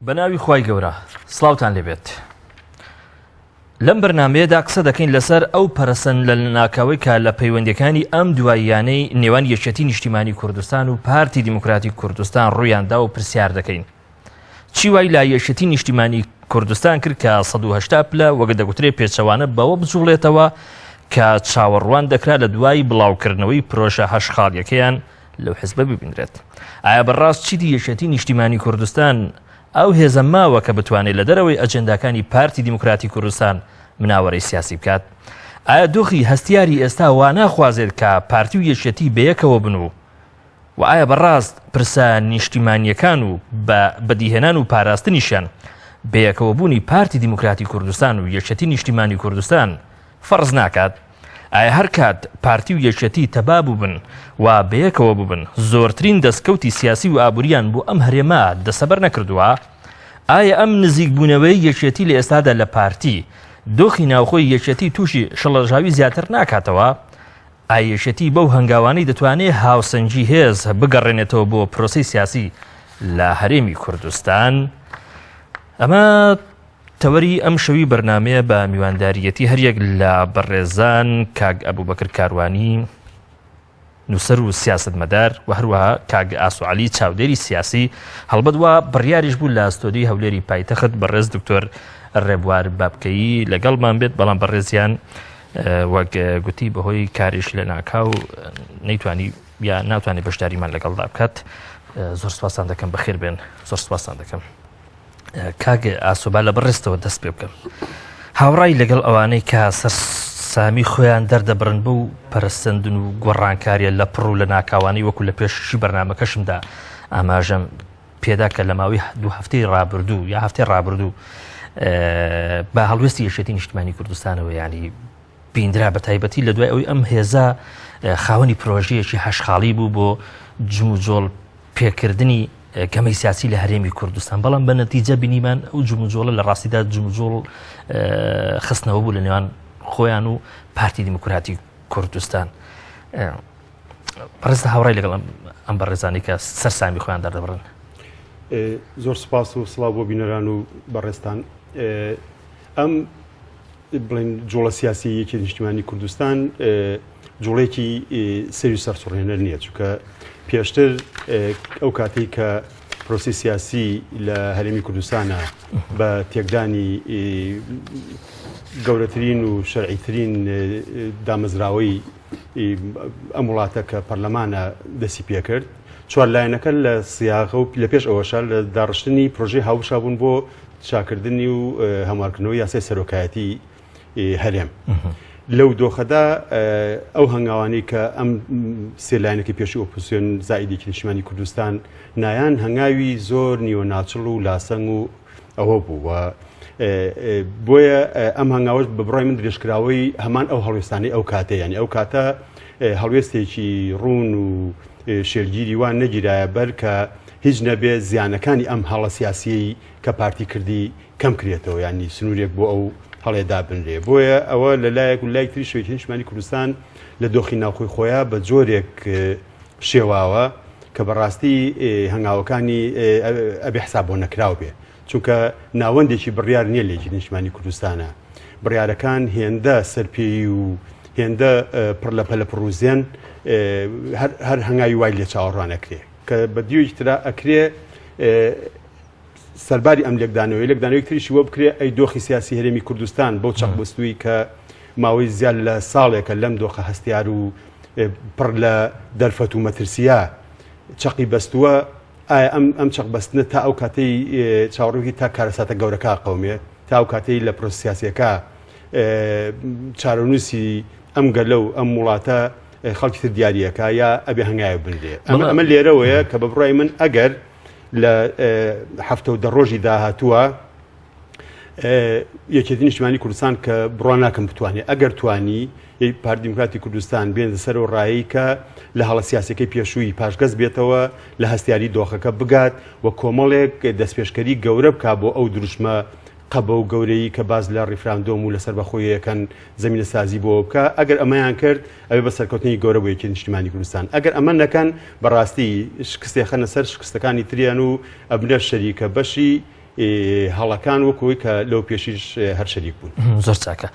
بەناوی خوای گەورە سڵاوتان لێبێت. لەم بەرنامەیەدا قسە دەکەین لەسەر ئەو پەرەسەن لە ناکاوی کە لە پەیوەندیەکانی ئەم دواییانەی نێوان یەکێتی نیشتیمانی کوردستان و پارتی دیموکراتی کوردستان ڕوویاندا و پرسیار دەکەین. چی وای لا یەکێتی نیشتیمانی کوردستان کرد کە 180 پلە وەک دەگوترێ پێچەوانە بەوە بجوڵێتەوە کە چاوەڕوان دەکرا لە دوای بڵاوکردنەوەی پرۆژە هەشخاڵیەکەیان لەو حیزبە ببینرێت. ئایا بەڕاست چیتی یەکێتی نیشتیمانی کوردستان ئەو هێزە ماوە کە بتوانێت لە دەرەوەی ئەجەنداکانی پارتی دیموکراتی کوردستان مناوەڕەی سیاسی بکات؟ ئایا دۆخی هەستیاری ئێستا وا ناخوازێت کە پارتی و یەکێتی بەیەکەوە بن و ئایا بەڕاست پرسە نیشتیمانیەکان و بەدیهێنان و پاراستنیشان بەیەکەوە بوونی پارتی دیموکراتی کوردستان و یەکێتی نیشتیمانی کوردستان فەرز ناکات؟ ئایا هەر کات پارتی و یەکێتی تەبا بووبن و بەیەکەوە بووبن زۆرترین دەستکەوتی سیاسی و ئابووریان بۆ ئەم هەرێمە دەسەبەر نەکردووە؟ ئایا ئەم نزیکبوونەوەی یەکێتی لە ئێستادا لە پارتی دۆخی ناوخۆی یەکێتی تووشی شەڵەژاوی زیاتر ناکاتەوە؟ ئایا یەکێتی بەو هەنگاوانەی دەتوانێت هاوسەنگی هێز بگەڕێنێتەوە بۆ پرۆسەی سیاسی لە هەرێمی کوردستان؟ ئەمە تەوەری ئەم شەوی بەرنامەیە بە میوانداریەتی هەریەک لە بەڕێزان کاگ ئەبوبەکر کاروانی نووسەر و سیاسەتمەدار و هەروەها کاگ ئاسوعەلی چاودێری سیاسی هەڵبەتوە بڕیاریش بوو لە ئەستۆدیۆی هەولێری پایتەخت بەڕێز دکتۆر ڕێبوار بابکەیی لەگەڵمان بێت، بەڵام بەڕێزیان وەک گوتی بەهۆی کاریش لە ناکاو نەیتوانی یا ناتوانێت بەشداریمان لەگەڵدا بکات. زۆر سوپاسان دەکەم، بەخێر بێن، زۆر سوپاسان دەکەم. کاگ ئاسوبا لە بەڕێستەوە دەست پێ بکەم. هاوڕای لەگەڵ ئەوانەی کە سەرسامی خۆیان دەردەبڕن بە و پەرستەندن و گۆڕانکاریە لە پڕ و لە ناکاوانی وەکو لە پێشی بەرنامەکەشمدا ئاماژەم پێدا کە لە ماوەی 2 هەفتەی ڕابردوو یا هەفتەی ڕابردوو بە هەڵوێستی یەکێتی نیشتیمانی کوردستانەوە ینی بیندرا بە تایبەتی لە دوای ئەوەی ئەم هێزە خاوەنی پرۆژەیەکی هەشخاڵی بوو بۆ جموجۆڵ پێکردنی گەمەی سیاسی لە هەرێمی کوردستان، بەڵام بە نەتیجە بینیمان ئەو جموجۆڵە لە ڕاستیدا جموجۆڵ خستنەوە بوو لە نێوان خۆیان و پارتی دیموکراتی کوردستان. بەڕێزە هاوڕای لەگەڵ ئەم بەڕێزانی کە سەرسامی خۆیان دەردەبڕن. زۆر سپاس و سڵاو بۆ بینەران و بەڕێستان. ئەم بڵێن جوڵە سیاسی یەکێتی نیشتیمانی کوردستان جوڵێکی سەری سەرسوڕهێنەر نییە، چونکە پێشتر ئەو کاتێک کە پرۆسی سیاسی لە هەرێمی کوردستانە بە تێکدانی گەورەترین و شەرعیترین دامەزراوەی ئەم وڵاتە کە پەرلەمانە دەستی پێ کرد، چوار لایەنەکە لە سیاق و لە پێش ئەوەشە لە داڕشتنی پرۆژەی هاوشا بوون بۆ چاکردنی و هەموارکردنەوەی یاسای سەرۆکایەتی هەرێم. لەو دۆخەدا ئەو هەنگاوانەی کە ئەم سێ لایەنەکەی پێشی ئۆپۆزیسیۆن زائیدێکی نیشتیمانی کوردستان نایان هەنگاوی زۆر نیوەناچڵ و لاسەنگ و ئەوە بوو و بۆیە ئەم هەنگاوەش بە بڕای من درێژکراوەی هەمان ئەو هەڵوێستانەی ئەو کاتە، ینی ئەو کاتە هەڵوێستێکی ڕوون و شێرگیری وان نەگیرایە بەر کە هیچ نەبێ زیانەکانی ئەم هەڵە سیاسیی کە پارتی کردی کەم کرێتەوە، ینی سنوورێک بۆ ئەو هەڵێدا بنرێ. بۆیە ئەوە لە لایەک و لای تری شوێتی نیشتیمانی کوردستان لە دۆخی ناوخۆی خۆیان بە جۆرێک شێواوە کە بەڕاستی هەنگاوەکانی ئەبێ حساب بۆ نەکراو بێ، چونکە ناوەندێکی بڕیار نییە لە یەکێتی نیشتیمانی کوردستانە. بڕیارەکان هێندە سەرپێی و هێندە پڕ لە پەلە پڕوزێن هەر هەنگاوی وای لێ چاوەڕوان ئەکرێ کە بە دیوەیەکی ترا ئەکرێ سەرباری ئەم لێکدانەوەی تریشی وە بکرێ ئەی دۆخی سیاسی هەرێمی کوردستان بەو چەقبستووی کە ماوەی زیاد لە ساڵێکە لەم دۆخە هەستیار و پڕ لە دەرفەت و مەترسیە چەقی بەستووە، ئایا ئەم چەقبەستنە تا ئەو کاتەی چاوەڕێی تا کارەساتە گەورەکە قەومێ تا ئەو کاتەی لە پرۆسە سیاسیەکە چارەنووسی ئەم گەلە و ئەم وڵاتە خەڵکی تر دیاریەکە یا ئەبێ هەنگاوی بنرێ. ئەمە لێرەوەیە کە بە بڕای من ئەگەر لە 70 ڕۆژی داهاتووە یەکێتی نیشتیمانی کوردستان کە بڕوان ناکەم بتوانێت ئەگەر توانی پارتی دیموکراتی کوردستان بێنە سەر و ڕایی کە لە هەڵە سیاسەکەی پێشووی پاشگەز بێتەوە لە هەستیاری دۆخەکە بگات و کۆمەڵێک دەستپێشکەری گەورە بکا بۆ ئەو دروشمە قەبە و گەورەی کە باز لە ڕیفراندۆم و لەسەر بەخۆیەکەن زمینە سازی بۆ بکە. ئەگەر ئەمەیان کرد ئەوێ بە سەرکەوتنی گەورە بۆ یەکێتی نیشتیمانی کوردستان. ئەگەر ئەمە نەکەن بەڕاستی شکستێ خەنە سەر شکستەکانی تریان و ئەبنە شەریکە بەشی هەڵەکان وەکوی کە لەو پێشیش هەر شەریک بوون. زۆر چاکە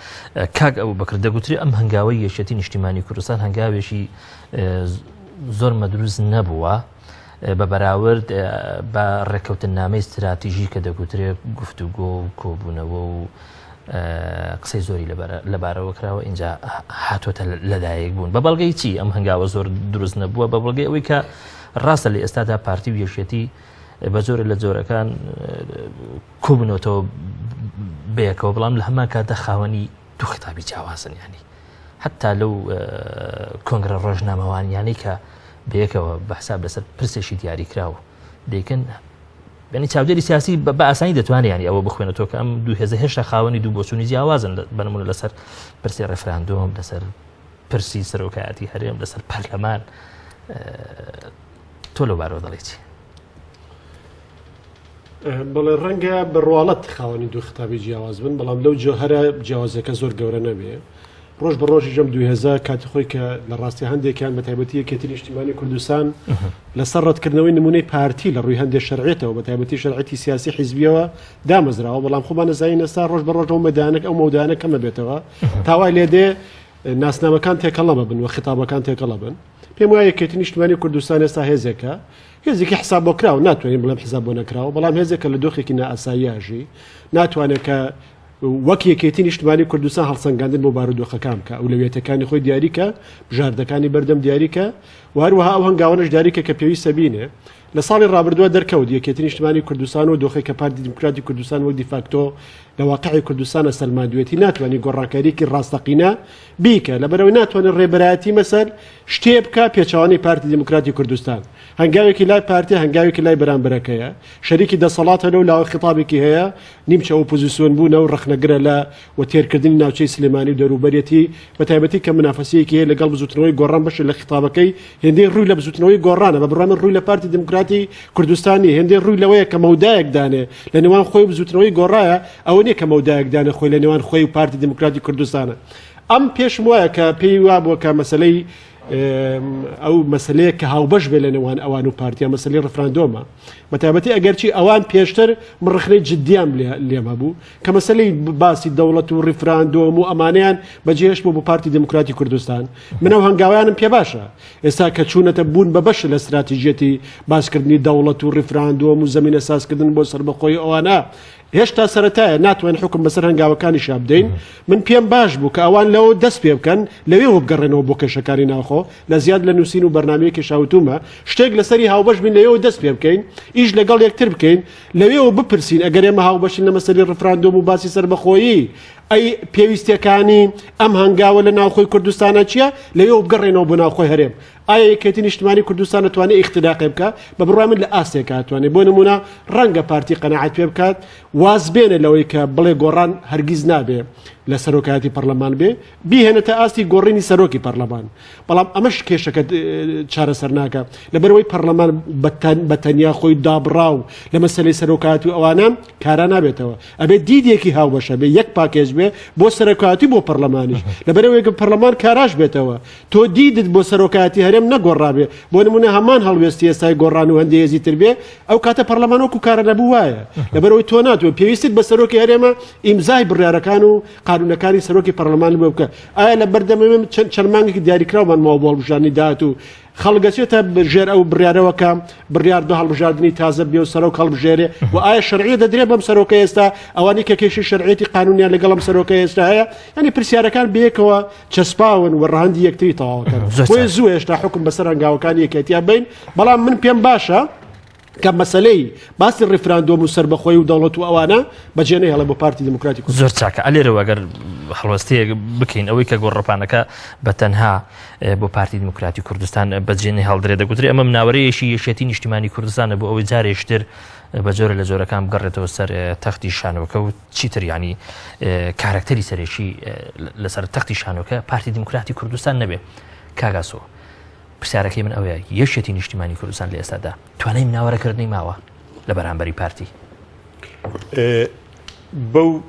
کاک ئەو بەکرد دەگوتری ئەم هەنگاوی یەکێتی نیشتیمانی کوردستان هەنگاوێکی زۆر مەدروست نەبووە بە بەراورد بە ڕێکەوتنامەی استراتیژی کە دەگوترێت گفتوگۆ و کۆبوونەوە و قسەی زۆری لەبارەوە کراوە اینجا هاتوۆتە لەدایک بوون بە بەڵگەی چی ئەم هەنگاوە زۆر دروست نەبووە بە بەڵگەی ئەوەی کە ڕاستە لە ئێستادا پارتی و یەکێتی بە زۆرە لە جۆرەکان کۆبوونەوەتەوە بەیەکەوە بەڵام لە هەمان کاتە خاوەنی دوو خیتابی جیاوازن ینی حتا لەو کۆنگرە ڕۆژنامەوانیانەی کە بەیەکەوە بەحساب لەسەر پرسێکی دیاریکراوە دەیکەن بینی چاودێری سیاسی بە ئاسانی دەتوانێت ینی ئەوە بخوێنێتەوە کە ئەم 2010 خاوەنی دوو بۆچوونی جیاوازن بنمونە لەسەر پرسی ڕێفراندۆم لەسەر پرسی سەرۆکایەتی هەرێم لەسەر پەرلەمان تۆ لەو بارەوە دەڵێ چی؟ بەڵێ ڕەنگە بڕواڵەت خاوەنی دوو خیتابی جیاواز بن بەڵام لەو جۆهەرە جیاوازەکە زۆر گەورە نەبێ ڕۆژ بە ڕۆژی ژەم 2000 کاتی خۆی کە لە ڕاستی هەندێکیان بە تایبەتی یەکێتی نیشتیمانی کوردستان لەسەر ڕەتکردنەوەی نمونەی پارتی لە ڕووی هەندێک شەرعێتەوە بە تایبەتی شەرعەتی سیاسی حیزبیەوە دامەزراوە بەڵام خۆمان نەزانین ئێستا ڕۆژ بە ڕۆژ ئەو مەدانێک ئەو مەودانە کەمە بێتەوە تاوای لێدێ ناسنامەکان تێکەڵە بن و خیتابەکان تێکەڵە بن پێم وایە یەکێتی نیشتیمانی کوردستان ئێستا هێزێکە هێزێکی حساب بۆ کراوە ناتوانین بڵێم حساب بۆ نەکراوە بەڵام هێزێکە لە دۆخێکی نائاساییاژی ناتوانێت کە وەک یەکێتی نیشتیمانی کوردستان هەڵسەنگاندن بۆ بارودۆخەکان بکە ئەولەویەتەکانی خۆی دیاریکە بژاردەکانی بەردەم دیاریکە و هەروەها ئەو هەنگاوانش دیاریکە کە پێویستە بینێ لە ساڵی ڕابردووە دەرکەوت یەکێتی نیشتیمانی کوردستان و دۆخی کە پارتی دیموکراتی کوردستان وەک دیفاکتۆ لە واقعی کوردستانە سەلماندوێتی ناتوانانی گۆڕانکاریکی ڕاستەقینە بیکە لەبەرەوەی ناتوانێت ڕێبەرایەتی مەسەر شتێ بکە پێچەوانی پارتی دیموکراتی کوردستان هەنگاوێکی لای پارتی هەنگاوێکی لای بەرامبەرەکەیە شەریکی دەسەڵاتە لەو لاوە خیتابێکی هەیە نیمچە ئۆپۆزیسیۆن بوونە و ڕەخنەگرە لە وەتێرکردنی ناوچەی سلێمانی و دەوروبەرێتی بە تایبەتی کە منافەسەیەکی هەیە لەگەڵ بزوتنەوەی گۆڕان بەشە لە خیتابەکەی هێندەی ڕووی لە بزوتنەوەی گۆڕانە بە بڕامە ڕووی لە پارتی دیموکراتی کوردستانی هێندەی ڕووی لەوەیە کە مەودایەک دانێ لە نێوان خۆی بزوتنەوەی گۆڕایە ئەوە نییە کە مەودایەک دانە خۆی لە نێوان خۆی و پارتی دیموکراتی کوردستانە ئەم پێشم وایە کە پێی وابووە کە مەسەلەی ئەو مەسلەیە کە هاوبەش بێ لە نێوان ئەوان و پارتیا مەسلەی ڕفراندۆمە بە تایبەتی ئەگەرچی ئەوان پێشتر من ڕخنەی جدیان لێمە بوو کە مەسلەی باسی دەوڵەت و ڕفراندۆم و ئەمانیان بەجێهێش بوو بۆ پارتی دیموکراتی کوردستان من ئەو هەنگاویانم پێ باشە ئێستا کە چوونەتە بوون بە بەش لە استراتیژیەتی باسکردنی دەوڵەت و ڕفراندۆم و زەمینە سازکردن بۆ سەربەخۆی ئەوانە هێشتا سەرەتایە ناتوانین حکم بەسەر هەنگاوەکانی شابدەین من پێم باش بوو کە ئەوان لەوە دەست پێ بکەن لەوێ بگەڕێنەوە بۆ کێشەکاری ناوخۆ لە زیاد لە نووسین و بەرنامەیەکی شاوتومە شتێک لەسەری هاوبەش بین لەوێ دەست پێ بکەین ئیش لەگەڵ یەکتر بکەین لەوێ بپرسین ئەگەر ئێمە هاوبەشین لە مەسەری ڕفراندۆم و باسی سەربەخۆیی ئەی پێویستیەکانی ئەم هەنگاوە لە ناوخۆی کوردستانە چییە لەوێ بگەڕێنەوە بۆ ناوخۆی هەرێم ئایا یەکێتی نیشتیمانی کوردستان دەتوانێت ئیختلاقی بکە بە بڕای من لە ئاسێکە ئەتوانێت بۆ نمونە ڕەنگە پارتی قەنەعەت پێ بکات واز بێنە لەوەی کە بڵێ گۆڕان هەرگیز نابێ لە سەرۆکایەتی پەرلەمان بێ بیهێنێتە ئاستی گۆڕینی سەرۆکی پەرلەمان بەڵام ئەمەش کێشەکە چارەسەر ناکە لەبەرەوەی پەرلەمان بە تەنیا خۆی دابڕاو لە مەسەلەی سەرۆکایەتی و ئەوانە کارا نابێتەوە ئەبێت دیدێکی هاوبەشە بێ یەک پاکێج بێ بۆ سەرۆکایەتی بۆ پەرلەمانیش لەبەرەوەی کە پەرلەمان کاراش بێتەوە تۆ دیدت بۆ سەرۆکایەتی هەرێم نەگۆڕابێ بۆ نمونە هەمان هەڵوێستی ئێستای گۆڕان و هەندێک هێزی تر بێ ئەو کاتە پەرلەمان وەکو کارە نەبوو وایە لەبەرەوەی تۆ ناتوێت پێویستت بە سەرۆکی هەرێمە ئیمزای بڕیارەکان و قانونەکانی سەرۆکی پەرلەمان بۆ بکە ئایا لە بەردەمەوێ چەند مانگێکی دیاریکراومان ماوە بۆ هەڵبژاردننی داهات و خەڵگەچێتە ژێر ئەو بڕیارەوەکە بڕیار دو هەڵبژاردننی تازە بێ و سەرۆک هەڵبژێرێ و ئایا شەرعیە دەدرێت بەم سەرۆکە ئێستا ئەوانی کە کێشی شەرعیەتی قانونیان لەگەڵم سەرۆکە ئێستا هەیە ینی پرسیارەکان بەیەکەوە چەسپاون و ڕەهەندی یەکتری تەواوەکەن بۆیە زوو هێشتا حکم بەسەر هەنگاوەکانی یەکێتیان بین بەڵام من پێم باشە کە مەسلەی باسی ڕفراندۆم و سەربەخۆی و دەوڵەت و ئەوانە بەجێنەی هەڵە بۆ پارتی دیموکراتی زۆر چاکە ئەلێرەوە ئەگەر هەڵوەستەیەک بکەین ئەوەی کە گۆڕەپانەکە بە تەنها بۆ پارتی دیموکراتی کوردستان بەجێنەی هەڵدرێت دەگوتری ئەمە مناوەرەیەشی یەکێتی نیشتیمانی کوردستانە بۆ ئەوەی جارێشتر بە جۆرە لە جۆرەکان بگەڕێتەوە سەر تەختی شانۆکە و چیتر ینی کارکتەری سەرێکی لەسەر تەختی شانۆکە پارتی دیموکراتی کوردستان نەبێ کاگاسۆ پرسیارەکەی من ئەوەیە یەکێتی نیشتیمانی کوردستان لە ئێستادا توانای مناوەرەکردنی ماوە لە بەرامبەری پارتی بەو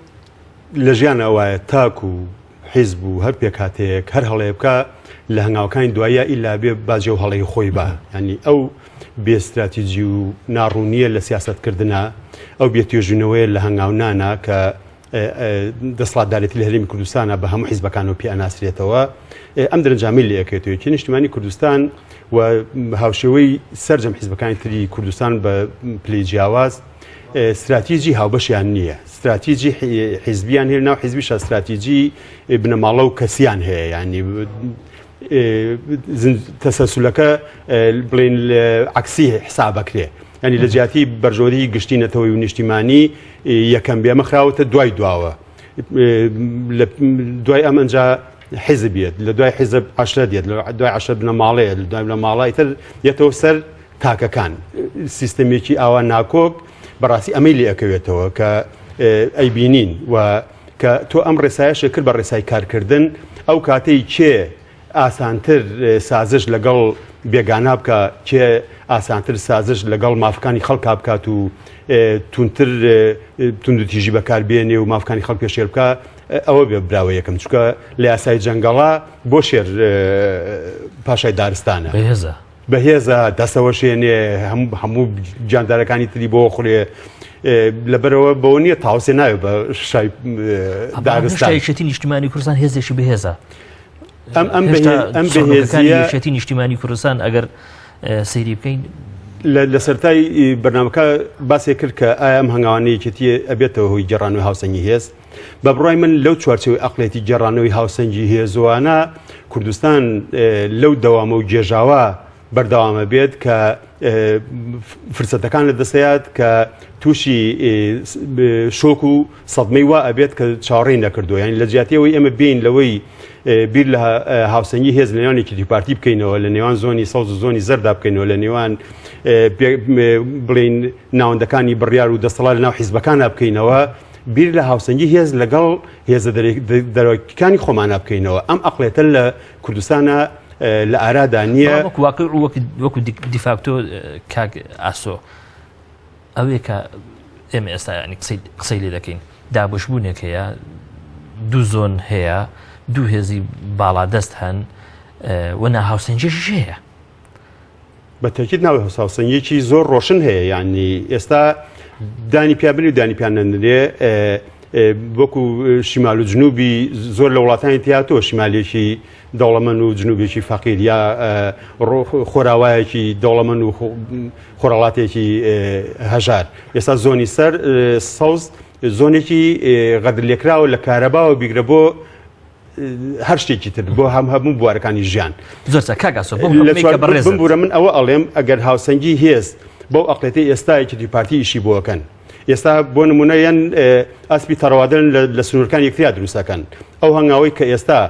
لە ژیان ئەوایە تاک و حیزب و هەر پێکاتەیەک هەر هەڵەیە بکە لە هەنگاوەکانی دوایە ئیلا بێ باجێ و هەڵەی خۆی بە ینی ئەو بێستراتیجی و ناڕوونیە لە سیاستکردە ئەو بێتێژونەوەی لە هەنگاونانە کە دەسڵاتدارێتی لە هەرێمی کوردستانە بە هەموو حیزبەکانەوە پێ ئەناسرێتەوە ئەم دەرەنجامی لە یەکێتەوەی نیشتیمانی کوردستان و هاوشێوەی سەرجەم حیزبەکانی تری کوردستان بە پلەی جیاواز استراتیجی هاوبەشیان نییە استراتیجی حیزبیان هەیە ناو حیزبیش استراتیجی بنەماڵە و کەسیان هەیە ینی تەسەسولەکە بڵێن عکسی حسابەکرێ ینی لە جیاتی بەرژۆری گشتینەتەوەی و نیشتیمانی یەکەم بێمە خراوەتە دوای دواوە دوای ئەمەنجا حیزبێت لە دوای حیزب عشرە دێت لە دوای عشرە بنەماڵەیە لە دوای بنەماڵای تر دێتەوە سەر تاکەکان سیستەمێکی ئاوا ناکۆک بەڕاستی ئەمەی لێ ئەکەوێتەوە کە ئەیبینین و کە تۆ ئەم ڕێسایەشە کرد بە ڕێسای کارکردن ئەو کاتەی کێ ئاسانتر سازش لەگەڵ بێگانا بکە کێ ئاسانتر سازش لەگەڵ مافەکانی خەڵکا بکات و تونتر توندوتیژی بەکاربێنێ و مافەکانی خەڵک پێشێر بکە ئەوە بێ براوە یەکەم چکە لە یاسای جەنگەڵا بۆ شێر پاشای دارستانە بەهێزە دەستەوە شوێنێ هەموو جاندارەکانی تری بۆ خوێ لەبەرەوە بەوە نییە تاوسێ ناوێت بە شای دارستان شێتی نیشتیمانی کوردستان هێزێکی بەهێزە ئەم بەهێزیەتی نیشتیمانی کوردستان ئەگەر سەیری بکەین لە سەرای بەرنامەکە باسێ کرد کە ئایا ئەم هەنگاوانەیەکێتی ئەبێتەوە هۆی گەڕانەوەی هاوسەنگی هێز بە بڕای من لەو چوارچەوەی ئەقڵێتی گەڕانەوەی هاوسەنگی هێزوانە کوردستان لەو دەوامە و جێژاوە بەردەوامە بێت کە فرسەتەکان لە دەسەیات کە تووشی شۆک و سەدمەی وا ئەبێت کە چاڕێی نەکردو یانی لە جیاتیەوەی ئەمە بین لەوەی بیر لە هاوسەنگی هێز لە نێوانێکی دیپارتی بکەینەوە لە نێوان زۆنی سەوز و زۆنی زەردا بکەینەوە لە نێوان بڵین ناوەندەکانی بڕیار و دەسەڵات لە ناو حیزبەکانە بکەینەوە بیر لە هاوسەنگی هێز لەگەڵ هێزە دەرەوەکانی خۆمانە بکەینەوە ئەم ئەقڵێتە لە کوردستانە لە ئارادا نییە وەکو دیفاکتۆ کاک ئاسۆ ئەوەیە کە ئێمە ئێستا ینی قسەی لێ دەکەین دابشبوونێک هەیە دوو زۆن هەیە دوو هێزی باڵا دەست هەن وەنا هاوسەنگیش هەیە بە تاکید ناوی هاوسەنگیەکی زۆر ڕۆشن هەیە ینی ئێستا دانی پیابلی و دانی پیان نەندرێ وەکو شیمال و جنوبی زۆر لە وڵاتانی تیاتۆ شیمالێکی دەوڵەمەند و جنوبێکی فەقیر یا خۆراوایەکی دەوڵەمەند و خۆراڵاتێکی هەژار ئێستا زۆنی سەر سەوز زۆنێکی غەدرلێکراوە لە کارەباوە بیگرە بۆ هەر شتێکی تر بۆ هەموو بوارەکانی ژیان بمبورە من ئەوە ئەڵێم ئەگەر هاوسەنگی هێز بەو ئەقلێتی ئێستایەکی دیپارتی ئیشی بۆەکەن ئێستا بۆ نمونە یان ئاسپی تەڕەوادن لە سنوورەکان یەکتریا دروستەکەن ئەو هەنگاوەی کە ئێستا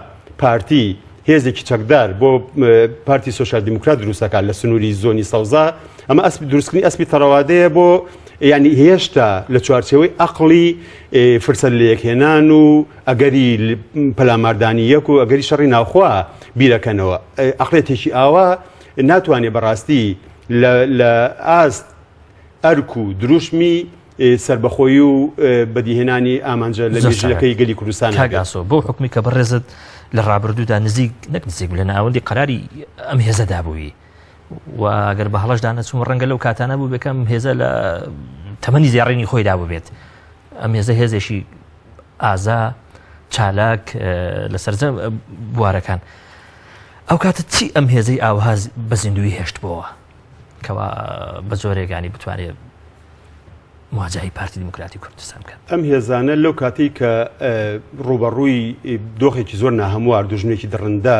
پارتی هێزێکی چەکدار بۆ پارتی سۆشال دیموکرات دروستەکان لە سنووری زۆنی سەوزا ئەمە دروستکردنی ئەسپی تەڕەوادەیە بۆ ینی هێشتا لە چوارچەوەی ئەقلی فرسەت لە یەکهێنان و ئەگەری پەلاماردانی یەک و ئەگەری شەڕی ناوخوا بیرەکەنەوە ئەقلێتێکی ئاوا ناتوانێت بەڕاستی لە ئاست ئەرک و دروشمی سربەخۆیی و بەدیهێنانی ئامانجە لە مێژولەکەی گەلی کوردستان کاگاسۆ بۆ حکمی کە بەڕێزت لە ڕابردوودا نزیک نەک لە ناوەندی قەراری ئەم هێزەدا بووی و ئەگەر بە هەڵەشدا نەچووم ڕەنگە لەو کاتانە بوو بێکەم هێزە لە تەمەنی زیاڕێنی خۆیدا ببێت ئەم هێزە هێزێکی ئازا چالاک لە سەرجە بوارەکان ئەو کاتە چی ئەم هێزەی ئاوهاز بە زیندوی هێشت بۆەوە کەوا بە زۆرێکانی بتوانێت مواجهی پارتی دیموکراتی کوردستان بکەن ئەم هێزانە لەو کاتی کە ڕوبەڕووی دۆخێکی زۆر ناهەموار دوژنێکی دڕندا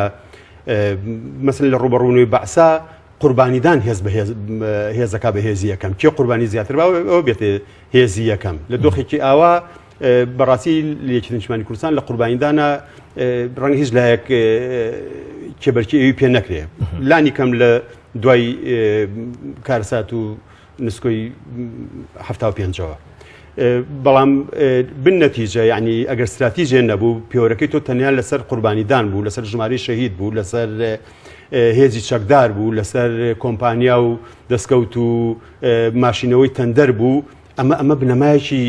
مەسن لە ڕوبەڕوونەوەی بەعسا قوربانیدان هێزەکە بە هێزی یەکەم کێ قوربانی زیاتر ئەوە بێتێ هێزی یەکەم لە دۆخێکی ئاوا بەڕاستی لەیەکی نیشتیمانی کوردستان لە قوربانیدانە ڕەنگە هیچ لایەک کێبەرکی ئەوی پێ نەکرێ لانی کەم لە دوای کارسات و نسکۆی 75ەوە بەڵام بن نەتیجە یعنی ئەگەر استراتیژێ نەبوو پیۆرەکەی تۆ تەنیا لەسەر قوربانیدان بوو لەسەر ژماری شەهید بوو لەسەر هێزی چەکدار بوو لەسەر کۆمپانیا و دەستکەوت و ماشینەوەی تەندەر بوو ئەمە بنەمایەکی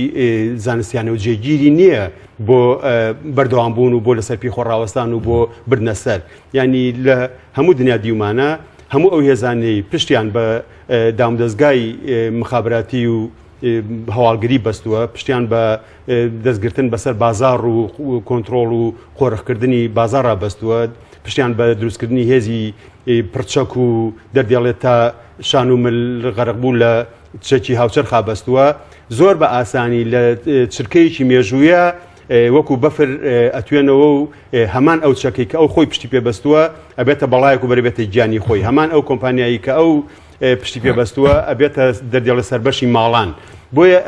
زانستیانە و جێگیری نییە بۆ بەردەوامبوون و بۆ لەسەر پێی خۆڕاوەستان و بۆ بردنە سەر ینی لە هەموو دنیا دیومانە هەموو ئەو هێزانەی پشتیان بە دامدەستگای مخابراتی و هەواڵگری بەستووە پشتیان بە دەستگرتن بەسەر بازار و کۆنتترۆل و قۆرەخکردنی بازار ڕابەستووە پشتیان بە دروستکردنی هێزی پرچەک و دەردێڵێت تا شان و مل غەرقبوو لە چەکی هاوچەر خابەستووە زۆر بە ئاسانی لە چرکەیەکی مێژوویە وەکو بەفر ئەتوێنەوە و هەمان ئەو چەکەی کە ئەو خۆی پشتی پێبەستووە ئەبێتە بەڵایەک و بەرەبێتە گیانی خۆی هەمان ئەو کۆمپانیایی کە ئەو پشتی پێبەستووە ئەبێتە دەردێڵە سەربەشی ماڵان بۆیە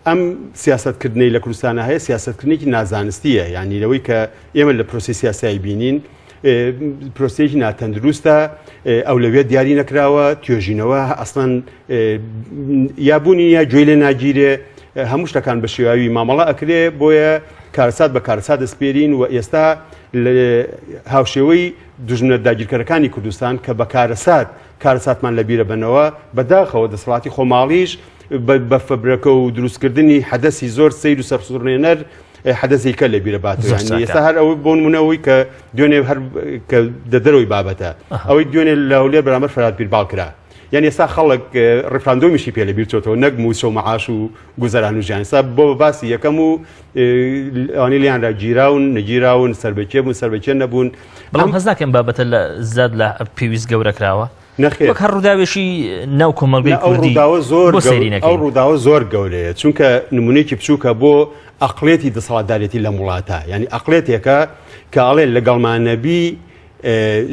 ئەم سیاستکردنەی لە کوردستانە هەیە سیاستکردنێکی نازانستیە یعنی لەوەی کە ئێمە لە پرۆسی سیاسایی بینین پرۆسێکی ناتەندروستە ئەو لەوێ دیاری نەکراوە توێژینەوە ئەسڵەن یابوونی یا گوێی لێ ناگیرێ هەموو شتەکان بە شێواوی مامەڵە ئەکرێ بۆیە کارەسات بە کارەسات دەسپێرین و ئێستا هاوشێوەی دوژمنە داگیرکەرەکانی کوردستان کە بە کارەساتمان لەبیرە بنەوە بەداخەوە دەسەڵاتی خۆماڵیش بە فەبرەکە و دروستکردنی حەدەسی زۆر سەیر و سەرسوڕێنەر حەدەسی کە لەبیرە باتەوە ئێستا هەر ئەوەی بۆ نمونەوەی کە دوێنێ هەر کە دەدەرەوەی بابەتە ئەوەی دوێنێ لە هەولێر بەرامبەر فەرهاد بیرباڵ کرا یعنی ئێستا خەڵک ڕفراندۆمیشی پێ لەبیر چۆتەوە نەک موچە و مەعاش و گوزەران و ژیان ئێستا بۆ باسی یەکەم و ئەوانەی لیانرا گیراون نەگیراون سەربەکێ بوون سەربەکێ نەبوون بەڵام هەز ناکەم بابەتە لە زاد لە پێویست گەورەکراوە نەخێر هەر ڕووداوێشی ناو کۆمەڵگەی کوردی ئەو ڕووداوە زۆر گەورەیە چونکە نمونەیەکی بچووکە بۆ ئەقڵێتی دەسەڵاتدارێتی لە وڵاتە یعنی ئەقڵێتێکە کە ئەڵێ لەگەڵمانەبی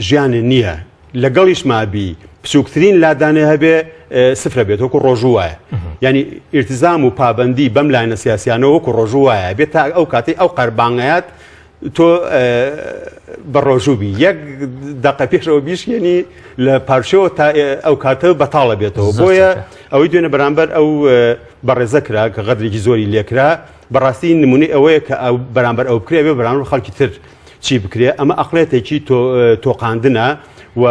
ژیانە نییە لەگەڵیش مابی بچووکترین لادانێ هەبێ سفرە بێت وەکو ڕۆژوو وایە ینی ئیرتزام و پابەندی بەم لایەنە سیاسیانەوە وەکو ڕۆژوو وایە بێت تا ئەو کاتەی ئەو قەربانگایەت تۆ بە ڕۆژووبی یەک دەقە پێشەوە بیشێنی لە پارشەوە تا ئەو کاتە بەتاڵە بێتەوە بۆیە ئەوەی دوێنە بەرامبەر ئەو بەڕێزە کرا کە غەدرێکی زۆری لێکرا بەڕاستی نمونەی ئەوەیە کە ئەو بەرامبەر ئەو بکرێ بێ بەرامبەر خەڵکی تر چی بکرێ ئەمە ئەقڵێتێکی تۆقاندنە و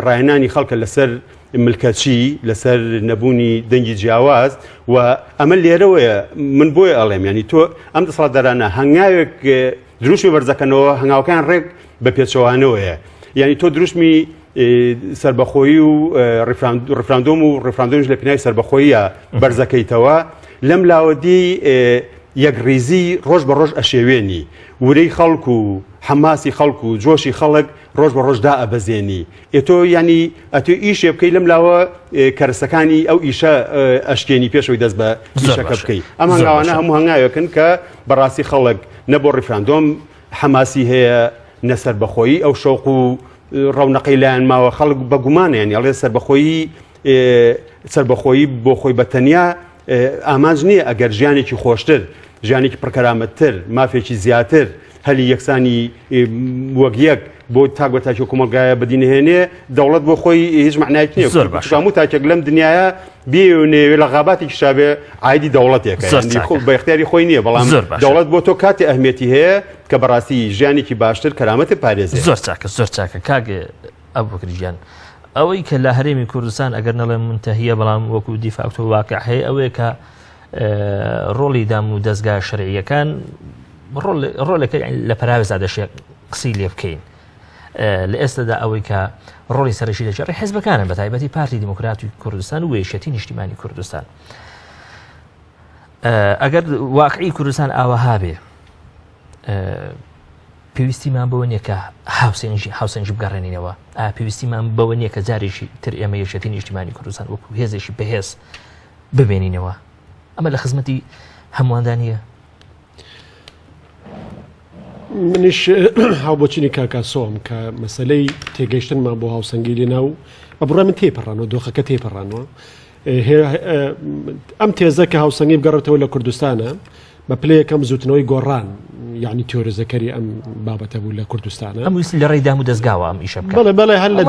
ڕاهێنانی خەڵکە لەسەر ملکەچی لەسەر نەبوونی دەنگی جیاواز و ئەمە لێرەوەیە من بۆیە ئەڵێم ینی تۆ ئەم دەسەڵاتدارانە هەنگاوێک دروشمی بەرزەکەنەوە هەنگاوەکان ڕێک بە پێچەوانەوەیە یعنی تۆ دروشمی سربەخۆیی و ڕفراندۆم و ڕفراندۆمیش لە پێناوی سربەخۆییە بەرزەکەیتەوە لەم لاوەدی یەکڕیزی ڕۆژ بە ڕۆژ ئەشێوێنی ورەی خەڵک و حماسی خەڵک و جۆشی خەڵک ڕۆژ بە ڕۆژدا ئەبەزێنی ئێتۆ ینی ئەتۆ ئیشێ بکەی لەم لاوە کەرسەکانی ئەو ئیشە ئەشکێنی پێشەوەی دەست بە ئیشەکە بکەی ئەم هەنگاوانە هەموو هەنگاوێکن کە بەڕاستی خەڵک نەبۆ ڕفراندۆم حماسی هەیە نەسەر بەخۆیی ئەو شەوق و ڕەونەقەی لایەن ماوە خەڵک بە گومانیان ئەڵێ سەربەخۆیی بۆ خۆی بەتەنیا ئامانج نییە ئەگەر ژیانێکی خۆشتر ژیانێکی پڕکەرامەتتر مافێکی زیاتر هەلی یەکسانی وەک یەک بۆ تاک بە تاکی کۆمەلگایە بەدینهێنێ دەوڵەت بۆ خۆی هیچ معنایەک نییە هەموو تاکێک لەم دنیاە بێنێ لە غاباتێکی شابێ عایدی دەوڵەتێکە بە اختیاری خۆی نییە بەڵام دەوڵەت بۆ تۆ کاتی ئەهمیەتی هەیە کە بەڕاستی ژیانێکی باشتر کەرامەتی پارێزێ زۆر چاکە کاگە ئەبووکری ژیان ئەوەی کە لە هەرێمی کوردستان ئەگەر نەڵێ منتەهیە بەڵام وەکو دیفاکتۆ واقع هەیە ئەوەیە کە ڕۆڵی دام و دەستگا شەرعیەکان ڕۆلەکە لە پەراوێزا دەشێت قسەی لێ بکەین لە ئێستادا ئەوەی کە ڕۆڵی سەرشی دەجێڕی حیزبەکانن بە تایبەتی پارتی دیموکراتی کوردستان و وێشەتی نیشتیمانی کوردستان ئەگەر واقعی کوردستان ئاوەها بێ پێویستیمان بەوە نییە کە هاوسەنجی بگەڕێنینەوە پێویستیمان بەوە نییە کە جارێکی تر ئێمە یەشەتی نیشتیمانی کوردستان وەکو هێزێکی بەهێز ببێنینەوە ئەمە لە خزمەتی هەمواندانیە منیش هاوبۆچینی کاکاسۆم کە مەسلەی تێگەیشتنمان بۆ هاوسەنگی لێناو بە بڕای من تێپەڕانەوە دۆخەکە تێپەڕانەوە ئەم تێزە کە هاوسەنگی بگەڕێتەوە لە کوردستانە بە پلە یەکەم زوتنەوەی گۆڕان یعنی تیۆرزەکەری ئەم بابەتە بوو لە کوردستانە ئەمویست لە ڕێی دام و دەستگاوە ئەم ئیشە بکە بەڵێ هەر لە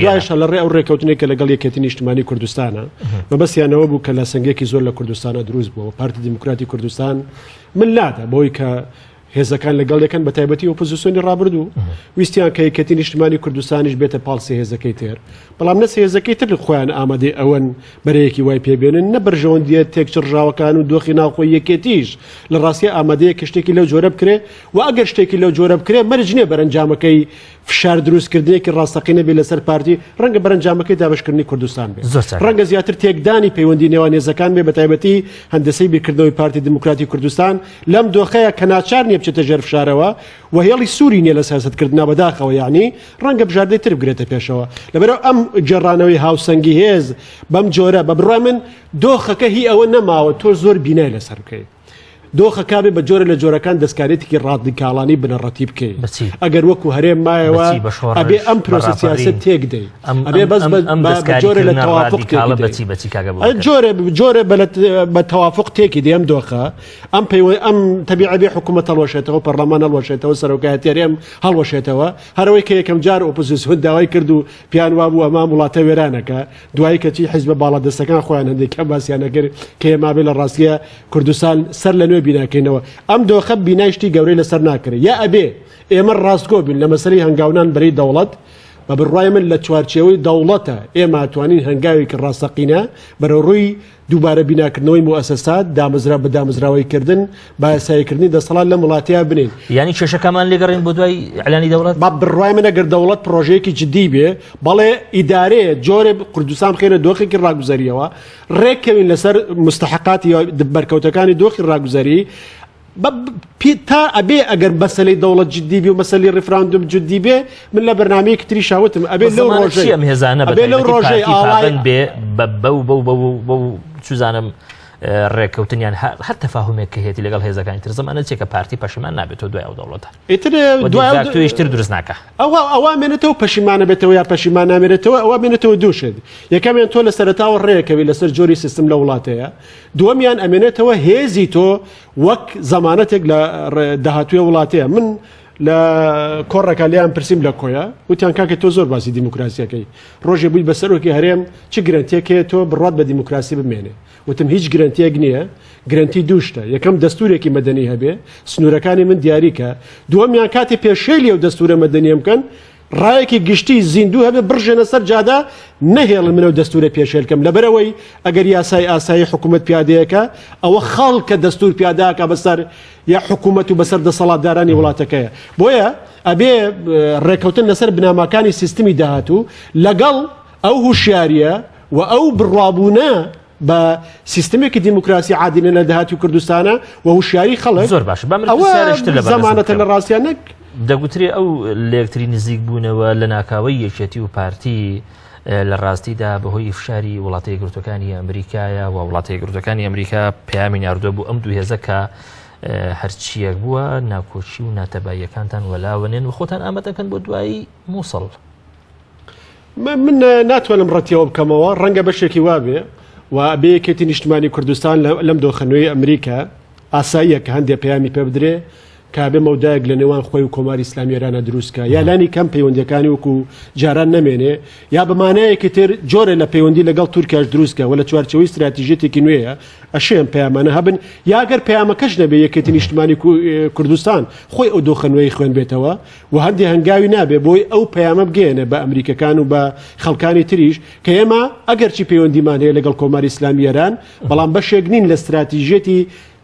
دوایشە لە ڕێ ئەو ڕێکەوتنێکە لەگەڵ یەکێتی نیشتیمانی کوردستانە مەبەستیانەوە بوو کە لە سنگێکی زۆر لە کوردستانە دروست بووە پارتی دیموکراتی کوردستان من لادا بۆی کە هێزەکان لەگەڵ یەکەن بە تایبەتی ئۆپۆزیسیۆنی ڕابردوو ویستیان کە یەکێتی نیشتیمانی کوردستانیش بێتە پاڵسی هێزەکەی تر بەڵام نەس هێزەکەی تر خۆیان ئامادەی ئەوەن بەرەیەکی وای پێبێنن نە بەرژەوەندیە تێکچڕژاوەکان و دۆخی ناوخۆی یەکێتیش لە ڕاستیە ئامادەیە کە شتێکی لەو جۆرە بکرێ و ئەگەر شتێکی لەو جۆرە بکرێ مەرج نییە بەرەنجامەکەی فشار دروستکردنێکی ڕاستەقینە بێ لەسەر پارتی ڕەنگە بەرەنجامەکەی دابشکردنی کوردستان بێت ڕەنگە زیاتر تێکدانی پەیوەندی نێوان هێزەکان بێ بە تایبەتی هەندسەی بیرکردنەوەی پارتی دموکراتی کوردستان لەم دۆخەیە کە ناچار نییە بچێتە ژێر فشارەوە و هێڵی سووری نیە لە سیاسەتکردنا بەداخەوە یعنی ڕەنگە بژاردەی تر بگرێتە پێشەوە لەبەرەوە ئەم جێڕانەوەی هاوسەنگی هێز بەم جۆرە بە بڕای من دۆخەکە هی ئەوە نەماوە تۆ زۆر بینای لەسەر بکەیت دۆخەکە بێ بە جۆرە لە جۆرەکان دەستکارێتێکی ڕادیکاڵانی بنەڕەتی بکەیت ئەگەر وەکو هەرێم مایەوە ئەبێ ئەم پرۆسە سیاست تێک دەی ئەبێ بەس بە جۆرە لە تەوافق جۆرە بە تەوافق تێکی دێ ئەم دۆخە ئەم تەبیعە بێ حکوومەت هەڵوەشێتەوە پەرلەمان هەڵوەشێتەوە سەرۆکایەتیارێم هەڵوەشێتەوە هەرەوەی کە یەکەم جار ئۆپۆزیسیۆن داوای کرد و پیان وابوو ئەمە وڵاتە وێرانەکە دوایی کەچی حیزبە باڵەدەستەکان خۆیان هەندێکیان باسییانەکرد کە ئێمە بێ لە ڕاستیە کوردستان سەر لە بیناکەینەوە ئەم دۆخە بینایشتی گەورەی لەسەر ناکرێت یا ئەبێ ئێمە ڕاستگۆ بین لە مەسەری هەنگاونان بەری دەوڵەت بە بڕای من لە چوارچێوەی دەوڵەتە ئێمە توانین هەنگاوێکی ڕاستەقینە بەرە ڕووی دووبارە بیناکردنەوەی مؤسسات دامەزرا بە دامەزراوەیکردن با یاساییکردنی دەسەڵات لە وڵاتەیە بنین ینی کێشەکەمان لێگەڕین بۆ دوای ئەعلانی دەوڵەت با بڕای من ئەگەر دەوڵەت پرۆژەیەکی جدی بێ بەڵێ ئیدارەیە جۆرە کوردستان خێنە دۆخێکی ڕاگوزاریەوە ڕێککەوین لەسەر مستحقاتی بەرکەوتەکانی دۆخی ڕاگوزاری تا ئەبێ ئەگەر مەسەلەی دەوڵەت جدی بێ و مەسەلی ڕفراندوم جدی بێ من لە بەرنامەیەکی تری شاوتم ئەبێ لەو ڕۆژەی ئەم هێزانە لەو ڕۆژەی ئاڵای بێ بەو چوزانم ڕێککەوتنیان هەر تەفاهمێک کە هێتی لەگەڵ هێزەکانی تر زمانە چێکە پارتی پەشیمان نابێتەوە دوای ئەو دەوڵەتە دوایشتر دروست ناکە ئەوە مێنێتەوە پەشیمانە بێتەوە یا پەشیمان نامێنێتەوە ئەوە مێنێتەوە دووشت یەکەمیان تۆ لە سەرەتاوە ڕێەکەوی لەسەر جۆری سیستم لە وڵاتەیە دووەمیان ئەمێنێتەوە هێزی تۆ وەک زەمانەتێک لە داهاتووی وڵاتەیە من لە کۆڕەکە لیان پرسییم لە کۆیە وتیان کاکە تۆ زۆر باسی دیموکراسیەکەی ڕۆژێ بووی بەسەرۆکی هەرێم چ گرنتێکەیە تۆ بڕات بە دیموکراسی بمێنێ وتم هیچ گرنتیەک نییە گرنتی دووشتە یەکەم دەستورێکی مەدەنی هەبێ سنوورەکانی من دیاریکە دووەمیان کاتی پێشێلی و دەستورە مەدەنیە بکەن ڕایەکی گشتی زیندوو هەبێ بڕژێنە سەر جادا نەهێڵن منە و دەستورە پێشێلکەم لەبەرەوەی ئەگەر یاسای ئاسایی حکوومەت پیادەیەەکە ئەوە خەڵکە دەستور پیاداکە بەسەر یا حکوومەت و بەسەر دەسەڵاتدارانی وڵاتەکەیە بۆیە ئەبێ ڕێکەوتن لەسەر بناماکانی سیستمی داهاتوو لەگەڵ ئەو هوشیاریە و ئەو بڕوابوونە بە سیستمێکی دیموکراسی عادینە لە داهاتی کوردستانە و هوشیاری خەڵک زۆر باش زەمانەتە لە ڕاستیانەک دەگوترێ ئەو لەکتری نزیک بوونەوە لە ناکاوەی یەکێتی و پارتی لە ڕاستیدا بەهۆی فشاری وڵاتە یەکگرتوەکانی ئەمریکایە و وڵاتە یەکگرتوەکانی ئەمریکا پەیامی ناردووە بوو ئەم دوو هێزە کە هەرچیەک بووە ناکۆچی و ناتەباییەکانتان وەلاوەنێن و خۆتان ئامادەکەن بۆ دوایی مووسڵ من ناتوانم ڕەتیەوە بکەمەوە ڕەنگە بەشێکی وابێ و بێ یەکێتی نیشتیمانی کوردستان لەم دۆخەنەوەی ئەمریکا ئاساییە کە هەندێک پەیامی پێ بدرێ کابێ مەودایەک لە نێوان خۆی و کۆماری ئیسلامی ئێرانە دروستکە یا لانی کەم پەیوەندیەکانی وەکو جاران نەمێنێ یا بەمانایەکی تر جۆرە لە پەیوەندی لەگەڵ تورکیاش دروستکە و لە چوارچەوەی استراتیژیەتێکی نوێیە ئەشێن پەیامانە هەبن یاگەر پەیامەکەش نەبێ یەکێتی نیشتیمانی کوردستان خۆی ئەو دۆخەنوەی خوێن بێتەوە و هەندێک هەنگاوی نابێ بۆی ئەو پەیامە بگەێنێ بە ئەمریکەکان و بە خەڵکانی تریش کە ئێمە ئەگەرچی پەیوەندیمان هەیە لەگەڵ کۆماری ئیسلامی ئێران بەڵام بەشێک نین لە استراتیژیەتی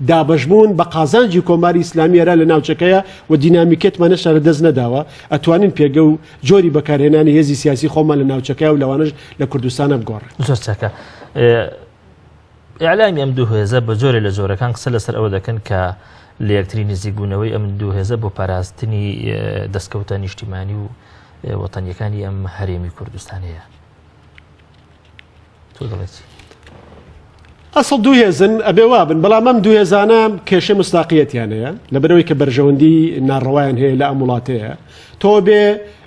دابەشبوون بە قازانجی کۆماری ئیسلامی ئێران لە ناوچەکەیە و دینامیکێتمانە شارە دەست نەداوە ئەتوانین پێگە و جۆری بەکارهێنانی هێزی سیاسی خۆمان لە ناوچەکە و لەوانش لە کوردستانە بگۆڕێ زۆر چاکە ئیعلامی ئەم دوو هێزە بە جۆرە لە جۆرەکان قسە لەسەر ئەوە دەکەن کە لە یەکتری نزیکبوونەوەی ئەم دوو هێزە بۆ پاراستنی دەستکەوتە نیشتیمانی و وەتانیەکانی ئەم هەرێمی کوردستانەیە تۆ دەڵێت ئەسڵ دوو هێزن ئەبێ وابن بەڵام ئەم دوو هێزانە کێشە مستاقیەتیانەیە لەبەرەوەی کە بەرژەوەندی ناڕەوایان هەیە لە ئەم وڵاتەیە تۆ بێ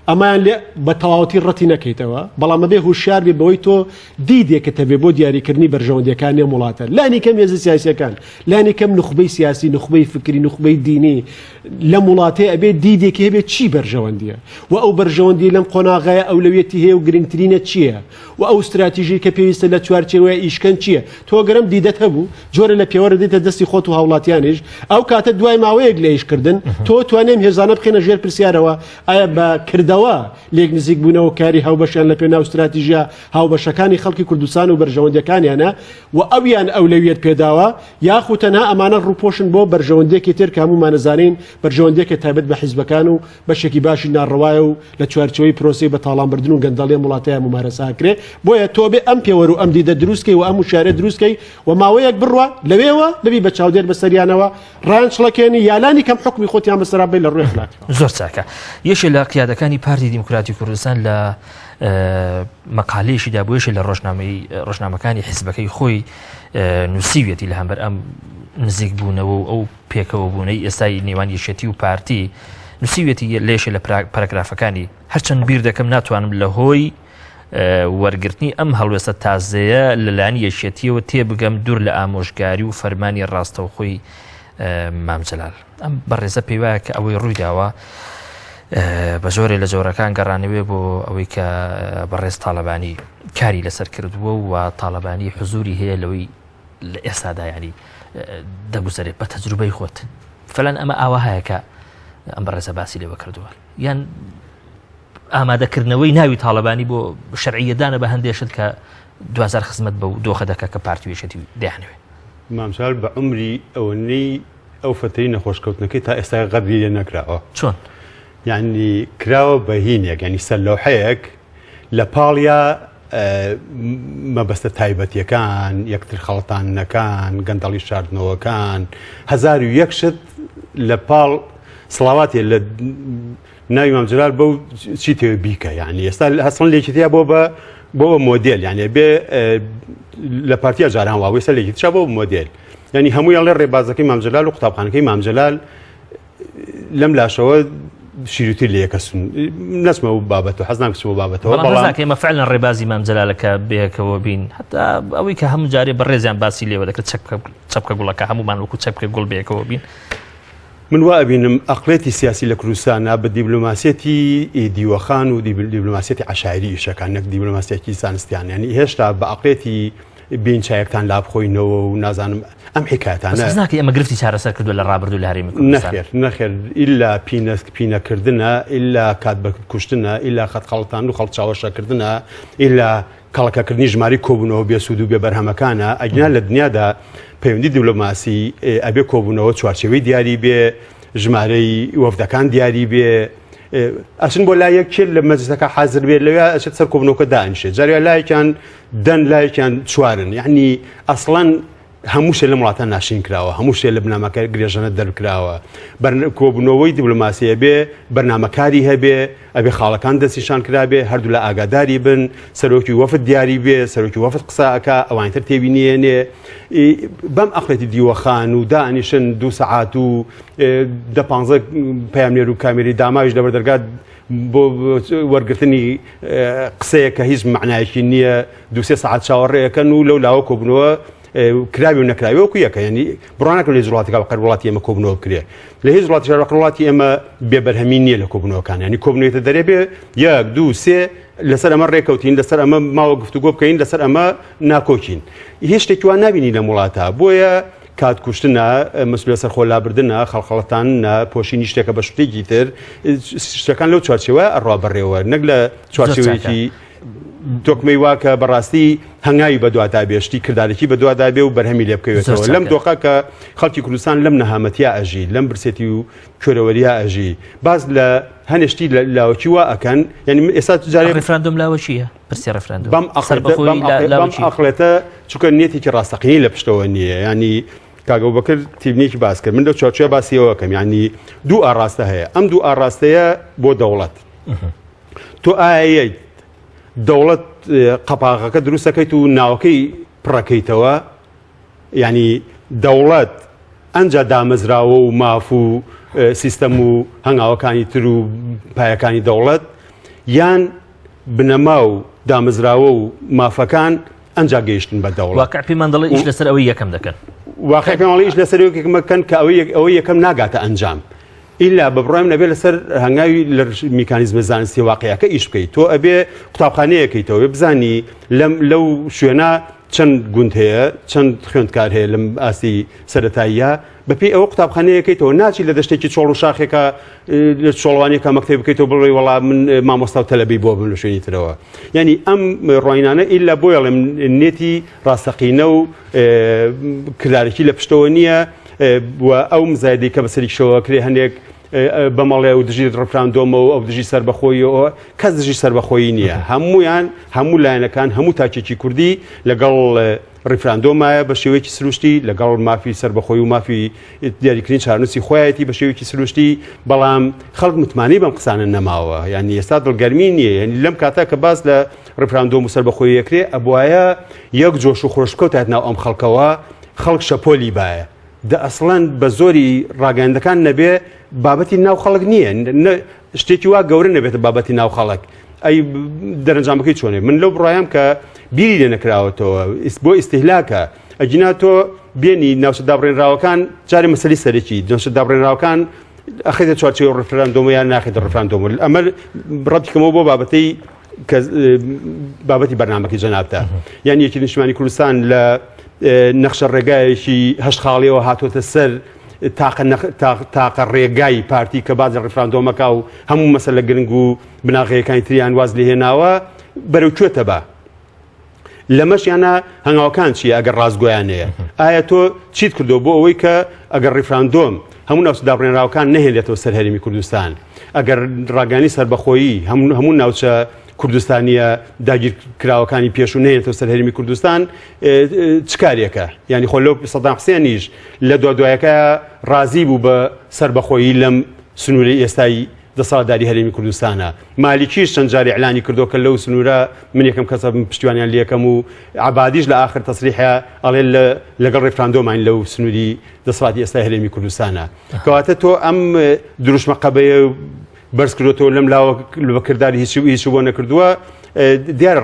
ئەمان لێ بە تەواوەتی ڕەتی نەکەیتەوە بەڵام بێ هوشیار بێ بەوەی تۆ دیدێکە بێ بۆ دیاریکردنی بەرژەوەندیەکانی وڵاتە لانی کەم هێزە سیاسیەکان لانی کەم نخبەی سیاسی نخبەی فکری نخبەی دینی لە وڵاتەیە ئەبێ دیدێکی هەبێت چی بەرژەوەندیە و ئەو بەرژەوەندی لەم قۆناغایە ئەولەویەتی هەیە و گرنگترینە چییە و ئەو استراتیژی کە پێویستە لە چوارچێوەیە ئیشکەن چییە تۆ گەرم دیدەت هەبوو جۆرە لە پێوەرە دێتە دەستی خۆت و هاوڵاتیانیش ئەو کاتە دوای ماوەیەک لە ئیشکردن تۆ توانێم هێزانە بخێنە ژێر پرسیارەوە ئایا بە کردەوە لێک نزیک بوونەوە کاری هاوبەشیان لە پێناو استراتیژیا هاوبەشەکانی خەڵکی کوردستان و بەرژەوەندەکانیانە و ئەویان ئەولەویەت پێداوە یاخود تەنها ئەمانە ڕووپۆشن بۆ بەرژەوەندێکی تر کە هەمومان نەزانین بەرژەوەندێکە تایبەت بە حیزبەکان و بەشێکی باشی ناڕەوایە و لە چوارچەوەی پرۆسی بە تاڵانبردن و گەندەڵی وڵاتەیە ممارەساکرێ بۆیە تۆ بێ ئەم پێوەر و ئەم دیدە دروستکەی و ئەم وشارە دروستکەی و ماوەیەک بڕوە لەوێوە نەبی بە چاودێر بەسەریانەوە ڕانچڵەکێنی یالانی کەم حکمی خۆتیان بەسەرابێ لە ڕووی خلاک زۆر چاکە یەشێ لە قیادەکانی پارتی دیموکراتی کوردستان لە مەقالەیەشی دابوویشە لە ڕۆژنامەکانی حیزبەکەی خۆی نووسیوێتی لە هەمبەر ئەم نزیک بوونەوە و ئەو پێکەوە بوونەی ئێستای نێوان یەشێتی و پارتی نووسیوێتی لێشە لە پاراگرافەکانی هەرچەند بیر دەکەم ناتوانم لە هۆی وەرگرتنی ئەم هەڵوێستە تازەیە لەلایەن یەشێتیەوە تێبگەم دوور لە ئامۆژگاری و فەرمانی ڕاستەوخۆی مام جەلال ئەم بەڕێزە پێی وایە کە ئەوەی ڕوویداوە بە زۆرێ لە جۆرەکان گەڕانەوێ بۆ ئەوەی کە بەڕێز تاالبانی کاری لەسەر کردووە و تاالبانی حزوری هەیە لەوەی لە ئێستادا ینی دەگوزارێت بە تەجروبەی خۆت فەلەن ئەمە ئاوا هەیە کە ئەم بەڕێزە باسی لێوە کردووە یان ئامادەکردنەوەی ناوی تاالبانی بۆ شەرعیەدانە بە هەندێشت کە 2000 خزمەت بە دۆخە دەکە کە پارتی وێشێتی دەیانوێ مامشال بە عمری ئەوەی ئەو فتەی نەخۆشکەوتنەکەی تا ئێستا غەبری لێ نەکراوە چۆن یعنی کراوە بەهینێک ینی سەر لەوحەیەک لە پاڵیا مەبەستە تایبەتیەکان یەکتر خەڵەتانەکان گەندەڵی شاردنەوەکان 1001 شت لە پاڵ سڵاواتێ لە ناوی مام جەلال بەو چی تێوە بیکە یعنی ئێستا هەسڵ لێکیتیا بۆ مۆدێل یعنی بێ لە پارتیا جاران واوی سەر لێکی تشا بۆ مۆدێل یعنی هەموو یاڵێ ڕێبازەکەی مام جەلال و قوتابخانەکەی مام جەلال لەم لاشەوە شیروتی لە یەکەسون نەچمە و بابەتەوە حەز ناکەم بۆ بابەتەوە بەڵام ئێمە فعلا ڕێبازی مام جەلالەکە بەیەکەوە بین حتا ئەوەی کە هەموو جارێ بەڕێزیان باسی لێوە دەکرێت چەپکە گوڵەکە هەمومان وەکو چەپکە گوڵ بەیەکەوە بین من وا ئەبینم ئەقلێتی سیاسی لە کوردستانە بە دیبلۆماسیەتی دیوەخان و دیبلۆماسیەتی عەشایری ئیشەکان نەک دیبلۆماسیەتی سانستیان یعنی هێشتا بە ئەقلێتی بینچایەکتان لا بخۆینەوە و نازانم ئەم حکایەتانە ناکە ئێمە گرفتی چارەسەر کردو لە ڕابردوو لە هەرێمی کوردستان نەخێر ئیلا پینەکردنە ئیلا کات بەکوشتنە ئیلا خەڵتان و خەڵ چاوەشەکردنە ئیلا کەڵکەکردنی ژماری کۆبوونەوە بێسوود و بێبەرهەمەکانە ئەگەنا لە دنیادا پەیوەندی دیبلۆماسی ئەبێ کۆبوونەوە چوارچێوەی دیاری بێ ژمارەی وەفدەکان دیاری بێ ئەچن بۆ لایەک کرد لە مەجلسەکە حازر بێت لەوێ ئەچێت سەر کۆبوونەوەکە دانیشێت جارێ لایەکیان دەن لایەکیان چوارن یعنی ئەسڵەن هەموو شێ لە وڵاتە ناشین کراوە هەموو شێ لە بنامەکە گرێژەنە دەرکراوە کۆبوونەوەی دیبلۆماسی هەبێ بەرنامەکاری هەبێ ئەبێ خاڵەکان دەستیشان کرابێ هەردوو لە ئاگاداری بن سەرۆکی وەفد دیاری بێ سەرۆکی وەفد قسەکە ئەوانتر تێبینیێنێ بەم ئەقلێتی دیوەخان و دانیشن 2 سەعات و 10-15 پەیامنێر و کامێری داماویش لەبەر دەرگات بۆ وەرگرتنی قسەیە کە هیچ معنایەکی نییە 2-3 سەعات چاوەڕێەکەن و لەو لاوە کۆبوونەوە کراوی و نەکراوی وەکو یەکە ینی بڕانەکە لە هیچ وڵاتێکا بەقەر وڵاتی ئێمە کۆبوونەوە بکرێ لە هیچ وڵاتی شارەکە وڵاتی ئێمە بێبەرهەمی نییە لە کۆبوونەوەکان ینی کۆبوونەوەیەتە دەرێ بێ 1-2-3 لەسەر ئەمە ڕێکەوتین لەسەر ئەمە ماوە گفتوگۆ بکەین لەسەر ئەمە ناکۆچین هیچ شتێکی وان نبینی لە وڵاتە بۆیە کات کوشتنە مەسئولە سەرخۆ لابردنە خەڵخەڵەتانە پۆشینی شتێکە بە شتێکی تر شتەکان لەو چوارچێوە ئەڕوا بەڕێوە نەک لە چوارچێوەیەکی تۆکمەی واکە بەڕاستی هەنگاوی بەدوادا بێشتی کردارێکی بەدوادا بێ و بەرهەمی لێ بکەوێتەوە لەم دۆخە کە خەڵکی کوردستان لەم نەهامەتیا ئەژی لەم برسێتی و کۆرەوەریا ئەژی باز لە هەنێشتی لاوەکی وا ئەکەن یعنی ئێستا جارێ ڕێفراندۆم لاوە چییە پرسیە ڕێفراندۆم بەم ئەقلێتە چونکە نیەتێکی ڕاستەقینی لە پشتەوە نییە ینی کاگە بەکرد تیبنێکی باس کرد من لەو چوارچێوە باسیەوەکەم ینی دوو ئاڕاستە هەیە ئەم دوو ئاڕاستەیە بۆ دەوڵەت تۆ ئایەیە دەوڵەت قەپاغەکە دروستەکەیت و ناوەکەی پڕەکەیتەوە ینی دەوڵەت ئەنجا دامەزراوە و ماف و سیستەم و هەنگاوەکانی تر و پایەکانی دەوڵەت یان بنەما و دامەزراوە و مافەکان ئەنجا گەیشتن بە دەوڵەت واقع پێمان دەڵێ ئیش لەسەر ئەوەی یەکەم دەکەن واقع پێمان دەڵێ ئیش لەسەر یەکەکەم دەکەن کە ئەوەی یەکەم ناگاتە ئەنجام ئیلا بە بڕوایم نەبێت لەسەر هەنگاوی لە میکانیزمە زانستی واقعیەکە ئیش بکەیت تۆ ئەبێ قوتابخانەیەکەیتەوە بزانی لەو شوێنە چەند گوند هەیە چەند خوێندکار هەیە لەم ئاستی سەرەتاییە بەپێی ئەوە قوتابخانەیەکەیتەوە ناچی لە دەشتێکی چۆڵ و شاخێکە لە چۆڵوانێکە مەکتەب بکەیتەوە بڵێ وەڵام من مامۆستا و تەلەبی بۆ بم لە شوێنی ترەوە یعنی ئەم ڕۆینانە ئیلا بۆیڵێم نێتی ڕاستەقینە و کردارێکی لە پشتەوە نییە ئەو مزایدەی کە بەسەریشەوە کرێ هەندێک بەمەڵێ و دژی ڕفراندۆمە و ئەو دژی سەربەخۆیەوە کەس دژی سەربەخۆیی نییە هەموو لایەنەکان هەموو تاچێکی کوردی لەگەڵ ڕفراندۆمایە بە شێوەیەکی سروشتی لەگەڵ مافی سەربەخۆی و مافی دیاریکردنی چارنووسی خۆیەتی بە شێوەیەکی سروشتی بەڵام خەڵک متمانی بەم قسانە نەماوە یعنی ئێستا دڵگەرمی نییە یعنی لەم کاتە کە باس لە ڕفراندۆم و سەربەخۆی یەکرێ ئەبوایە یەک جۆش و خۆشکەوت ناو ئەم خەڵکەوە خەڵک شەپۆلی باە دە ئەسڵەن بە زۆری ڕاگەاندەکان نەبێ بابەتی ناو خەڵک نییە شتێکی وا گەورە نەبێتە بابەتی ناو خەڵک ئەی دەرەنجامەکەی چۆنێ من لەو بڕایم کە بیری لێ نەکراوەتەوە بۆ ئیستیهلاکە ئەجینا تۆ بێنی ناوچە دابڕێنراوەکان جارێ مەسەلی سەرەکی ناوچە دابڕێنراوەکان ئەخێتە چوارچێوە ڕفراندۆمە یان ناخێتە ڕفراندۆمە ئەمە ڕەتیکەمەوە بۆ بابەتی بەرنامەکەی جەنابتە یان یەکی نیشتیمانی کوردستان لە نەخشە ڕێگایەکی هەشت خاڵیەوە هاتوۆتە سەر تاقە ڕێگای پارتی کە بازی ڕفراندۆمەکە و هەموو مەسەلە گرنگ و بناغەیەکانی تریان واز لێهێناوە بەرەو کوێتە بە لەمەشیانە هەنگاوەکان چیە ئەگەر ڕازگۆیانەیە ئایا تۆ چیت کردو بۆ ئەوەی کە ئەگەر ڕفراندۆم هەموو ناوچە دابڕێنراوەکان نەهێنێتەوە سەر هەرێمی کوردستان ئەگەر ڕاگەانی سەربەخۆیی هەموو ناوچە کوردستانیە داگیرکراوەکانی پێشوو نهێنێتەوە سەر هەرێمی کوردستان چ کارێکە یعنی خۆ لەو سەدام حوسێنیش لە دوایەکە ڕازی بوو بە سەربەخۆیی لەم سنووری ئێستای دەسەڵاتداری هەرێمی کوردستانە مالیکیش چەند جاری ئەعلانی کردو کە لەو سنوورە من یەکەم کەسە پشتیوانیان لە یەکەم و عەبادیش لە ئاخر تەسریحە ئەڵێ لەگەڵ ڕێفراندۆمان لەو سنووری دەسەڵاتی ئێستای هەرێمی کوردستانە کەواتە تۆ ئەم دروشمە قەبەیە بەرز کردوەوە لەم لاوە بەکردداری هیچ بۆ نەکردووە دیارە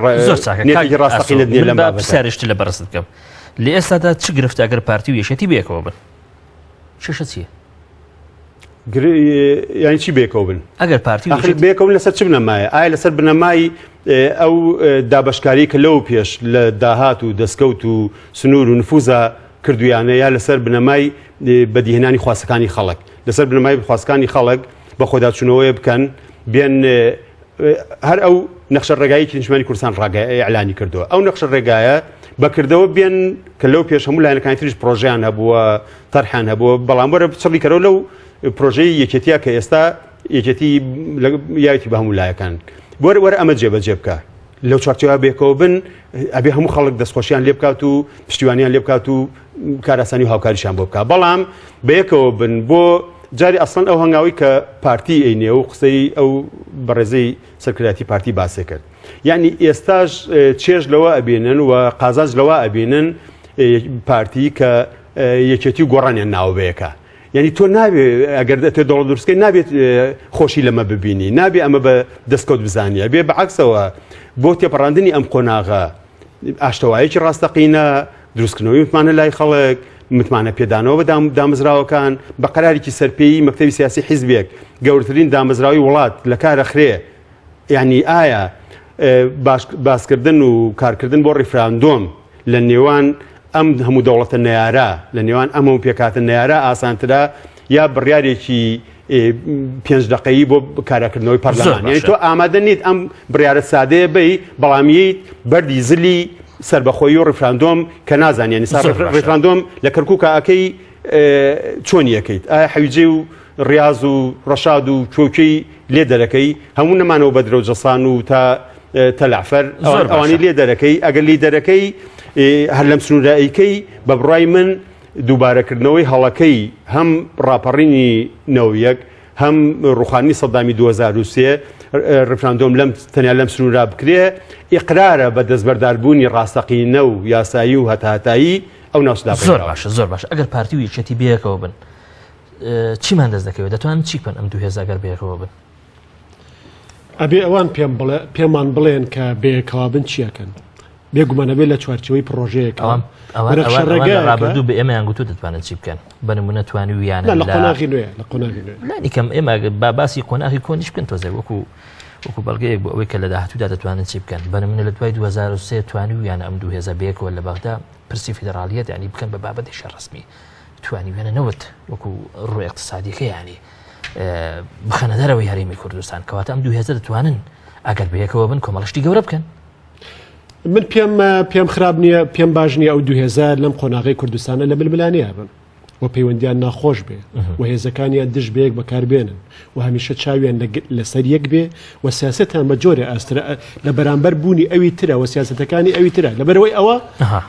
ڕاستەقینە نیە لەم بابەتە سەرشتی لە بەرزت بکەم لە ئێستادا چ گرفتە ئەگەر پارتی و یەکێتی بێکەوە بن شەشە چییە؟ یانی چی بێکەوە بن؟ ئەگەر پارتی بێکەون لەسەر چ بنەمایە؟ ئایا لەسەر بنەمای ئەو دابەشکاری کە لەو پێش لە داهات و دەستکەوت و سنوور و نفوزە کردویانە یا لەسەر بنەمای بەدیهێنانی خواستەکانی خەڵک لەسەر بنەمای خواستەکانی خەڵک بە خۆداچوونەوەی بکەن بێن هەر ئەو نەخشە ڕێگایەکی نیشتیمانی کوردستان ئیعلانی کردووە ئەو نەخشە ڕێگایە بەکردەوە بێن کە لەو پێش هەموو لایەنەکانی تریش پرۆژیان هەبووە تەرحیان هەبووە بەڵام وەرە چڕی کەرەوە لەو پرۆژەی یەکێتیە کە ئێستا یەکێتی یاوێتی بە هەموو لایەکان وەرە ئەمە جێبەجێ بکە لەو چارچێوە بێکەوە بن ئەبێ هەموو خەڵک دەستخۆشیان لێ بکات و پشتیوانیان لێ بکات و کاراسانی و هاوکاریشان بۆ بکات بەڵام بەیەکەوە بن بۆ جاری ئەسڵەن ئەو هەنگاوی کە پارتی ئەینێ و قسەی ئەو بەڕێزەی سەرکردایەتی پارتی باسێ کرد یعنی ئێستاش چێژ لەوە ئەبێنن و قازانج لەوە ئەبێنن پارتی کە یەکێتی و گۆڕانیان ناوبەیەکە یعنی تۆ نابێ ئەگەر تۆ دەوڵەت دروستکەی نابێت خۆشی لەمە ببینی نابێ ئەمە بە دەستکەوت بزانیە بێ بەعەکسەوە بۆ تێپەڕاندنی ئەم قۆناغە ئاشتەوایەکی ڕاستەقینە دروستکردنەوەی متمانە لای خەڵک متمانە پێدانەوە بە دامەزراوەکان بە قەرارێکی سەرپێیی مەکتەبی سیاسی حیزبێک گەورەترین دامەزراوی وڵات لە کارە خرێ یعنی ئایا باسکردن و کارکردن بۆ ڕیفراندۆم لە نێوان ئەم هەموو دەوڵەتە نەیارە لە نێوان ئەم هەموو پێکاتە نەیارە ئاسانترە یا بڕیارێکی 5 دقەیی بۆ کارەکردنەوەی پەرلەمان یعنی تۆ ئامادە نیت ئەم بڕیارە سادەیە بەی بەڵامیت بەردی زلی سەربەخۆیی و ڕفراندۆم کە نازانیانی ڕفراندۆم لە کەرکووکە ئەەکەی چۆنی یەکەیت ئایا حەویجێ و ڕاز و ڕەشاد و چۆکەی لێ دەرەکەی هەموو نەمانەوە بە درە و جەسان و تا تەلعفەر ئەوانی لێ دەرەکەی ئەگەر لی دەرەکەی هەر لەم سنوورائیکەی بە بڕای من دووبارەکردنەوەی هەڵەکەی هەم ڕاپەڕینی نەویەک هەم ڕوخانی سەدامی 2003 ڕفراندۆم تەنیا لەم سنوورا بکرێ ئیقرارە بە دەستبەرداربوونی ڕاستەقینە و یاسایی و هەتاتایی ئەو ناوچەدا زۆر باش ئەگەر پارتی و یەکێتی بێکەوە بن چیمان دەست دەکەوێت دەتوانن چی بکەن ئەم 2000 ئەگەر بێکەوە بن ئەبێ ئەوان پێمان بڵێن کە بێکەوە بن چیەکەن بێگومانە بێت لە چوارچەوەی پرۆژەیەەکە ڕابردوو بە ئێمەیان گوتو دەتوانن چی بکەن بەنمونە توانی ویانە لە قۆناغی نوێ لە قۆناغی نوێ لانیکەم ئێمە باسی قۆناغی کۆنیش بکەن تۆزێ وەکو بەڵگەیەک بۆ ئەوەی کە لە داهاتوودا دەتوانن چی بکەن بەنمونە لە دوای 2023 توانی ویانە ئەم دوو هێزە بەیەکەوە لە بەغدا پرسی فیدراالیەت ینی بکەن بە بابەتێکی ڕسمی توانی وێنە نەوت وەکو ڕووی اقتصادیەکە ینی بخەنە دەرەوەی هەرێمی کوردستان کەواتە ئەم دوو هێزە دەتوانن ئەگەر بەیەکەوە بن کۆمەڵشتی گەورە بکەن. من پێم خراپ نییە پێم باش نییە ئەو 2000 لەم قۆناغی کوردستانە لە بلبلانەیە بن و پەیوەندیان ناخۆش بێ و هێزەکانیان دش بەیەک بەکاربێنن و هەمیشە چاویان لەسەر یەک بێ و سیاسەتان بە جۆرە ئاسترە لە بەرامبەر بوونی ئەوی ترە و سیاسەتەکانی ئەوی ترە لەبەرەوەی ئەوە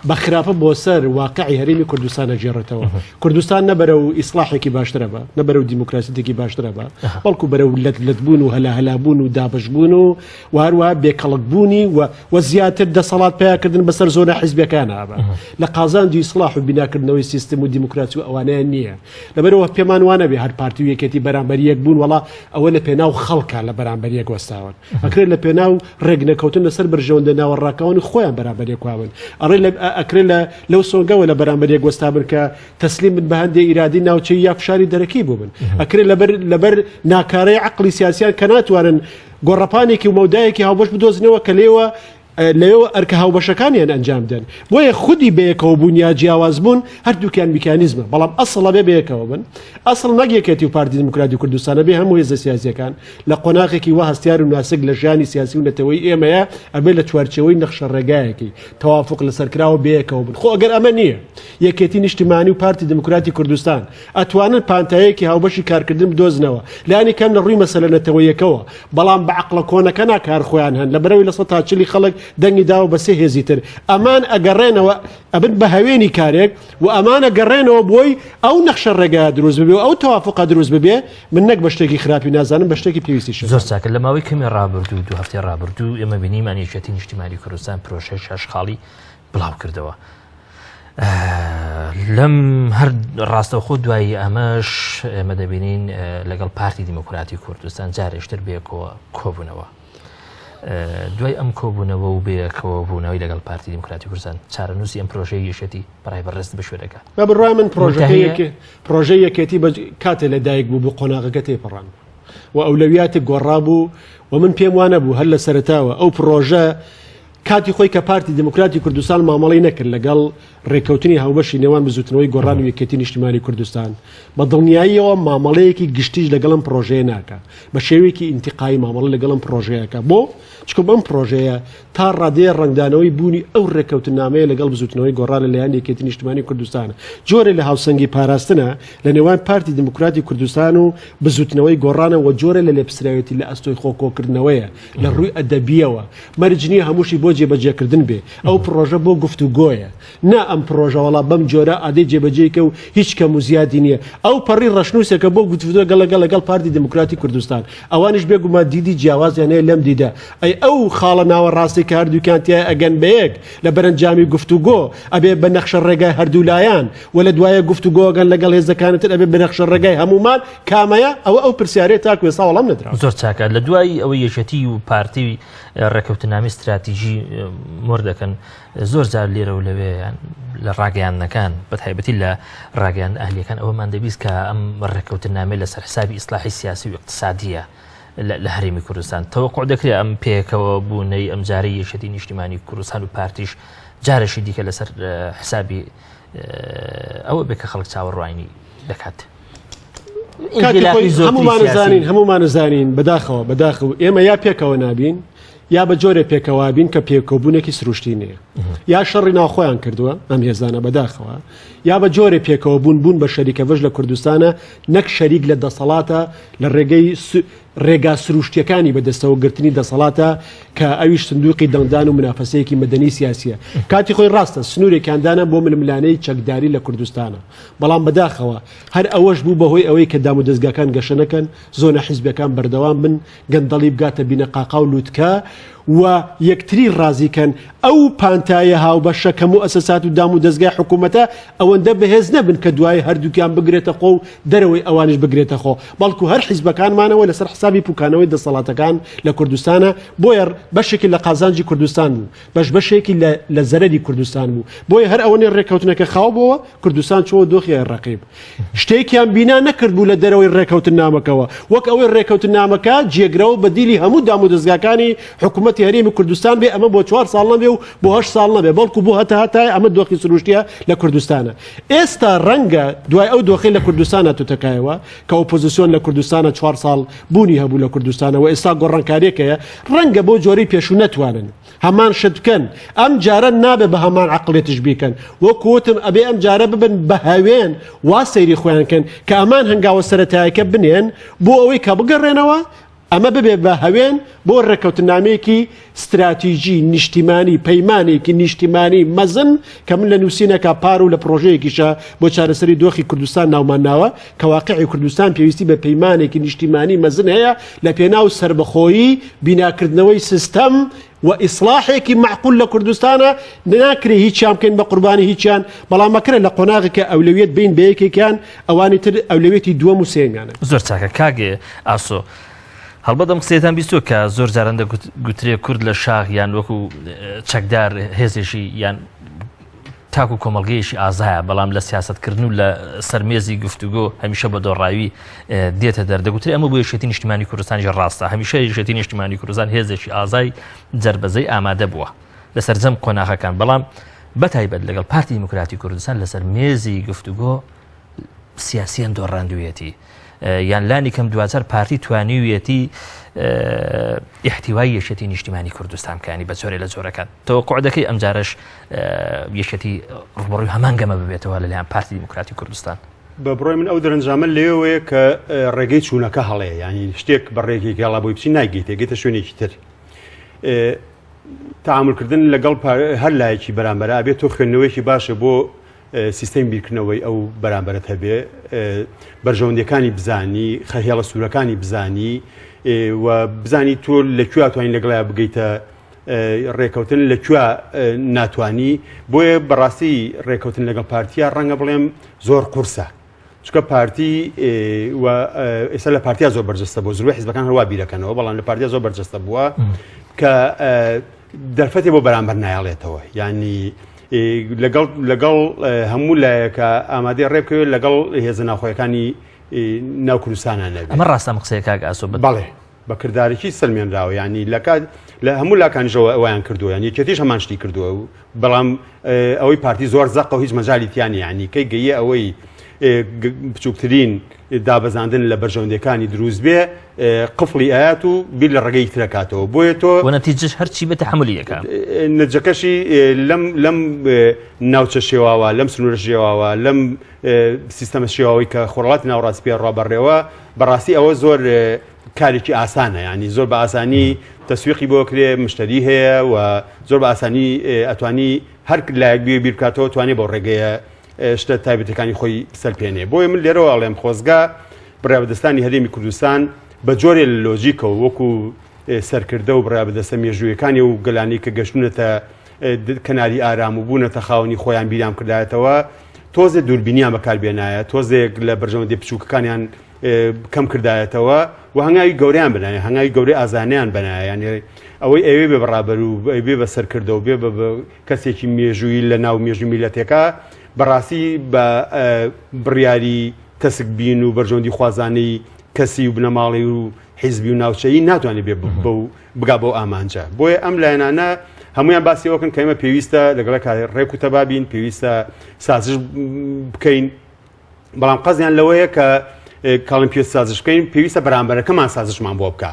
بە خراپە بۆ سەر واقعی هەرێمی کوردستانە جێڕێتەوە کوردستان نەبەرە و ئیسلاحێکی باشترە بە نەبەرە و دیموکراسیێکی باشترە بە بەڵکو بەرە و لەتبوون و هەلاهەلابوون و دابشبوون و هەروە بێکەڵکبوونی و زیاتر دەسەڵات پیاکردن بەسەر زۆنە حیزبەکانە بە لە قازاندی ئیسلاح و بیناکردنەوەی سیستم و دیموکراسی و ئەوانەیە نییە لەبەرەوە پێمان وانە بێ هەر پارتی و یەکێتی بەرامبەریەک بوون وڵا ئەوە لە پێناو خەڵکە لە بەرامبەریەک وەستاون ئەکرێت لە پێناو ڕێگنەکەوتن لەسەر بەرژەوەندە ناوەڕاکەوانی خۆیان بەرامبەریەک واون ئەکرێت لەو سۆنگەوە لە بەرامبەریەک وەستابن کە تەسلیم بن بە هەندێک ئیرادی ناوچەی یا فشاری دەرەکی بووبن ئەکرێت لەبەر ناکارەی عەقڵی سیاسیان کە ناتوانن گۆڕەپانێکی و مەودایەکی هاوبەش بدۆزنەوە کە لێوە ئەرکە هاوبەشەکانیان ئەنجام دەن بۆیە خودی بەیەکەوە بوون یا جیاواز بوون هەردووکیان میکانیزمە بەڵام ئەسڵە بەیەکەوە بن ئەسڵ نەگێکێتی و پارتی دموکراتی کوردستانە بێ هەموو هێزە سیاسیەکان لە قۆناغێکی وە هەستیار و ناسک لە ژیانی سیاسی و نەتەوەی ئێمەیە ئەبێ لە چوارچەوەی نەخشە ڕێگایەکی تەوافق لەسەرکراوە بەیەکەوە بن خۆ ئەگەر ئەمە نییە یەکێتی نیشتیمانی و پارتی دموکراتی کوردستان ئەتوانن پانتایەکی هاوبەشی کارکردن بدۆزنەوە لانی کەم لە ڕووی مەسەلە نەتەوەیەکەوە بەڵام بە عەقڵە کۆنەکە ناکار خۆیان هەن لەبەرەوەی لە 140 خەڵک دەنگی داوە بە سێ هێزی تر ئەمان ئەگەڕێنەوە ئەبن بە هەوێنی کارێک و ئەمانە گەڕێنەوە بۆی ئەو نەخشە ڕێگا دروست ببێ و ئەو تەوافقە دروست ببێ من نەک بە شتێکی خراپی نازانم بە شتێکی پێویستی زۆر چاکە لە ماوەی کەمی ڕابردوو دو هەفتەی ڕابردوو ئێمە بینیم یەکێتی نیشتیمانی کوردستان پرۆژەی شاشخاڵی بڵاو کردەوە لەم هەر ڕاستەوخۆ دوایی ئەمەش ئێمە دەبینین لەگەڵ پارتی دیموکراتی کوردستان جارێشتر بێکەوە کۆبوونەوە دوای ئەم کۆبوونەوە و بێکەوە بوونەوەی لەگەڵ پارتی دیموکراتی کوردستان چارەنووسی ئەم پرۆژەی یەشەتی بەڕای بەڕێست بەشوێرەکە بە بڕای من پرۆژەی یەکێتی کاتێ لە دایک بوو بۆ قۆناغەکە تێپەڕان و ئەولەویاتێک گۆڕابوو و من پێم وانە بوو هەر لە سەرەتاوە ئەو پرۆژە کاتی خۆی کە پارتی دموکراتی کوردستان مامەڵی نەکرد لەگەڵ ڕێکەوتنی هاوبەشی نێوان بزوتنەوەی گۆڕان و یەکێتی نیشتیمانی کوردستان بە دڵنیاییەوە مامەڵەیەکی گشتیش لەگەڵم پرۆژەیە ناکە بە شێوەیەکی ئینتیقایی مامەڵە لەگەڵم پرۆژەیەەکە بۆ چکە بەم پرۆژەیە تا ڕادەیە ڕنگدانەوەی بوونی ئەو ڕێکەوتنامەیە لەگەڵ بزوتنەوەی گۆڕان لەلایەن یەکێتی نیشتیمانی کوردستانە جۆرە لە هاوسەنگی پاراستنە لە نێوان پارتی دموکراتی کوردستان و بزوتنەوەی گۆڕانە و جۆرە لە لێپسراوێتی لە ئەستۆی خۆکۆکردنەوەیە لە ڕووی ئەدەبیەوە مەرجنی هەمووشی بۆ جێبەجێکردن بێ ئەو پرۆژە بۆ گفتوگۆیە نا ئەم پرۆژە وڵا بەم جۆرە ئادەی جێبەجێکە و هیچ کەم و زیادی نییە ئەو پەڕی ڕەشنووسێکە بۆ گفتوگۆ لەگەڵ پارتی دموکراتی کوردستان ئەوانش بێگوما دیدی جیاوازیانەیە لەم دیدە ئەو خاڵە ناوە ڕاستی کە هەردووکیانتیای ئەگەن بەیەک لە بەرەنجامی گفتوگۆ ئەبێ بە نەخشە ڕێگای هەردوو لایەن و لە دوایە گفتوگۆگەن لەگەڵ هێزەکانتر ئەبێ بە نەخشە ڕێگای هەمومان کامەیە ئەو پرسیارەیە تاکوێ ساوەڵام نەدراوە زۆر چاکە لە دوای ئەوەی یەکێتی و پارتی ڕێکەوتنامی استراتیژی مردەکەن زۆر جار لێرە و لەوێیان لە ڕاگەیانەکان بەتایبەتی لە ڕاگەیان ئەهلیەکان ئەوەمان دەبیست کە ئەم ڕێکەوتنامە لەسەر حسابی ئیسلاحی سیاسی و اقتصادیە لە هەرێمی کوردستان تەوەقع دەکرێت ئەم پێکەوە بوونەی ئەم جارەی یەکێتی نیشتیمانی کوردستان و پارتیش جارێکی دیکە لەسەر حسابی ئەوە بێ کە خەڵک چاوەڕوانی دەکات هەمومان زانین بەداخەوە ئێمە یا پێکەوە نابین یا بە جۆرە پێکەوە بین کە پێکەوەبوونێکی سروشتی نییە یا شەڕی ناوخۆیان کردووە ئەم هێزانە بەداخەوە یا بە جۆرە پێکەوە بوون بە شەریکەڤژ لە کوردستانە نەک شەریک لە دەسەڵاتە لە ڕێگەی ڕێگا سروشتیەکانی بەدەستەوە گرتنی دەسەڵاتە کە ئەویش سندوقی دەنگدان و منافەسەیەکی مەدەنی سیاسیە کاتی خۆی ڕاستە سنوورێکیاندانە بۆ ململانەی چەکداری لە کوردستانە بەڵام بەداخەوە هەر ئەوەش بوو بەهۆی ئەوەی کە دام و دەستگاکان گەشە نەکەن زۆنە حیزبەکان بەردەوام بن گەندەڵی بگاتە بینە قاقا و لووتکە و یەکتری ڕازیکەن ئەو پانتایە هاوبەشە کە موئەسەسات و دام و دەستگای حکوومەتە ئەوەندە بەهێز نەبن کە دوای هەردووکیان بگرێتە خۆ و دەرەوەی ئەوانش بگرێتە خۆ بەڵکو هەر حیزبەکانمانەوە لەسەر حسابی پوکانەوەی دەسەڵاتەکان لە کوردستانە بۆیە بەشێکی لە قازانجی کوردستان بوو بەشێکی لە زەرەری کوردستان بوو بۆیە هەر ئەوەنێ ڕێکەوتنەکە خاوبەوە کوردستان چۆ دۆخی ڕقیب شتێکیان بینا نەکرد بوو لە دەرەوەی ڕێکەوتن نامەکەەوە وەک ئەوەی ڕێکەوتن نامەکە جێگرەوە بەدیلی هەموو دام و دەستگاکانی حکوومەتی هەرێمی کوردستان بێ ئەمە بۆ 4 ساڵ نەبێ و بۆ 8 ساڵ نەبێ بەڵکو بۆ هەتای ئەمە دۆخی سروشتیە لە کوردستانە ئێستا ڕەنگە دوای ئەو دۆخی لە کوردستانە توتەکایەوە کە ئۆپۆزیسیۆن لە کوردستانە 4 ساڵ بوونی هەبوو لە کوردستانەوە ئێستا گۆڕانکاریەکەیە ڕەنگە بۆ جۆرەی پێشوو نەتوانن هەمان شت بکەن ئەم جارە نابێ بە هەمان عەقڵێتش بیکەن وەکوتم ئەبێ ئەم جارە ببن بە هاوێن وا سەیری خۆیانکەن کە ئەمان هەنگاوە سەرەتایەکە بنێن بۆ ئەوەی کە بگەڕێنەوە ئەمە ببێ بە هەوێن بۆ ڕێکەوتنامەیەکی استراتیژی نیشتیمانی پەیمانێکی نیشتیمانی مەزن کە من لە نووسینەکە پار و لە پرۆژەیەکیشە بۆ چارەسەری دۆخی کوردستان ناومانناوە کە واقعی کوردستان پێویستی بە پەیمانێکی نیشتیمانی مەزن هەیە لە پێناو سربەخۆیی بیناکردنەوەی سیستەم و ئیسلاحێکی معقول لە کوردستانە ناکرێ هیچیان بکەین بە قوربانی هیچیان بەڵام مەکرێ لە قۆناغێکە ئەولەویەت بین بە یەکێکیان ئەوانی تر ئەولەویەتی دووەم و سێمیانە زۆر چاکە کاگێ ئاسۆ هەڵبەتم قسەیەتان بیستوە کە زۆر جارەندە گوترێ کورد لە شاخ یان وەکو چەکدار هێزێکی یان تاکو کۆمەڵگەیەشی ئازایە بەڵام لە سیاستکردن و لە سەرمێزی گفتوگۆ هەمیشە بە دۆڕاوی دێتە دەردەگوتری ئەمە بۆ یەکێتی نیشتیمانی کوردستانی ڕاستە هەمیشە یەکێتی نیشتیمانی کوردستان هێزێکی ئازای جەربەزەی ئامادە بووە لەسەر جەم قۆناغەکان بەڵام بەتایبەت لەگەڵ پارتی دیموکراتی کوردستان لەسەر مێزی گفتوگۆ سیاسیان دۆڕاندوویەتی یان لانی کەم دواتر پارتی توانیویەتی احتیوای یەکێتی نیشتیمانی کوردستان بکانی بە جۆرێ لە جۆرەکان تەوەقوع دەکەی ئەم جارەش یەکێتی ڕوبەڕووی هەمانگەمە ببێتەوە لەلایەن پارتی دیموکراتی کوردستان بە بڕۆی من ئەو دەرەنجامە لێوەیە کە ڕێگەی چوونەکە هەڵەیە ینی شتێک بە ڕێگەی گەڵا بۆی بچی ناگەیت گێتە شوێنێکی تر تەعاملکردن لەگەڵ هەر لایەکی بەرامبەرە بێت تۆ خوێندنەوەیکی باشە بۆ سیستەمی بیرکردنەوەی ئەو بەرامبەرت هەبێ بەرژەوندەکانی بزانی خەهێڵە سوورەکانی بزانی و بزانی تۆ لەکوێ توانین لەگەڵای بگەیتە ڕێکەوتن لەکوێ ناتوانی بۆیە بەڕاستی ڕێکەوتن لەگەڵ پارتیا ڕەنگە بڵێم زۆر قورسە چکە پارتی ئێستا لە پارتیا زۆر بەرجەستە بۆ زۆر حیزبەکان هەروە بیرەکەنەوە بەڵام لە پارتیا زۆر بەرجەستە بووە کە دەرفەتی بۆ بەرامبەر نایڵێتەوە ینی لەگەڵ هەموو لایەکە ئامادەی ڕێبکەوێت لەگەڵ هێزە ناوخۆیەکانی ناو کوردستانە نەبێت ئەمە ڕاستە قسەیە کاک ئاسۆ بەڵێ بە کردارێکی سەلمێنراوە ینی لە هەموو لاکانیشەوە ئەویان کردووە ینی یەکێتیش هەمان شتی کردووە بەڵام ئەوەی پارتی زۆر زەقە و هیچ مەجالی تیانی ینی کەی گەیە ئەوەی بچووکترین دابەزاندن لە بەرژەوندەکانی دروست بێ قفڵی ئاات و بیر لە ڕێگەی ترەکاتەوە بۆیە تۆ نەتیجەش هەرچی بێتە حملیەکان نەجەکەشی لەم ناوچە شێواوە لەم سنوورە شێواوە لەم سیستەمە شێواوی کە خۆڕڵاتی ناوڕاستی پێ ڕابەڕێەوە بەڕاستی ئەوە زۆر کارێکی ئاسانە ینی زۆر بە ئاسانی تەسویقی بۆ کرێ مشتری هەیە و زۆر بە ئاسانی ئەتوانی هەر لایەک بێ بیرکاتەوە توانێت بۆ ڕێگەیە شتە تایبەتەکانی خۆی سەرپێنێ بۆیە من لێرەوە ئەڵێم خۆزگا بڕیابەدەستانی هەرێمی کوردستان بە جۆرێ لە لۆجیکەوە وەکو سەرکردە و بڕیابەدەستە مێژوویەکانی و گەلانی کە گەشتونەتە کەناری ئارام و بوونەتە خاوەنی خۆیان بیرام کردایەتەوە تۆزێ دووربینیان بەکاربێنایە تۆزێک لە بەرژەوەندی بچووکەکانیان کەم کردایەتەوە و هەنگاوی گەورەیان بنایە هەنگاوی گەورەی ئازانیان بنایە ینی ئەوەی ئەوێ بێ بەڕابەر و بێ بە سەرکردە و بێ بە کەسێکی مێژووی لە ناو مێژووی میلەتێکە بەڕاستی بە بڕیاری کەسک بین و بەرژەوەندی خوازانەی کەسی و بنەماڵی و حیزبی و ناوچەیی ناتوانێت بێ بگا بەو ئامانجە بۆیە ئەم لایەنانە هەمویان باسی ئەوکەن کە ئێمە پێویستە لەگەڵ ڕێک و تەبابین پێویستە سازش بکەین بەڵام قەزیان لەوەیە کە کاڵم پێ سازش بکەین پێویستە بەرامبەرەکەمان سازشمان بۆ بکە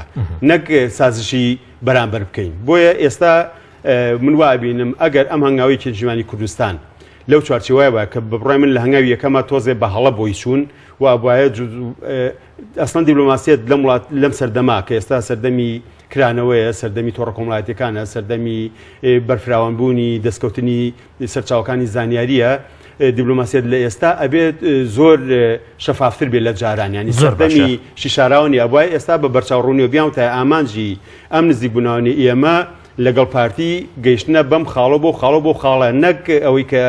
نەک سازشی بەرامبەر بکەین بۆیە ئێستا من وابینم ئەگەر ئەم هەنگاوی کێجیوانی کوردستان لەو چوارچێوایە کە بڕای من لە هەنگاوی یەکەمە تۆزێ بە هەڵە بۆی چوون و ئەبواە ئەسڵەن دیبلۆماسیەت لەم وڵات لەم سەردەما کە ئێستا سەردەمی کرانەوەیە سەردەمی تۆڕە کۆمەڵایەتیەکانە سەردەمی بەرفراوانبوونی دەستکەوتنی سەرچاوەکانی زانیاریە دیبلۆماسیەت لە ئێستا ئەبێت زۆر شەفافتر بێت لە جاران ینی سەردەمی شیشاراوانی ئەبوای ئێستا بە بەرچاوڕوونی و بیان تا ئامانجی ئەم نزیک بوونەوەی ئێمە لەگەڵ پارتی گەیشتنە بەم خاڵە بۆ خاڵە نەک ئەوەی کە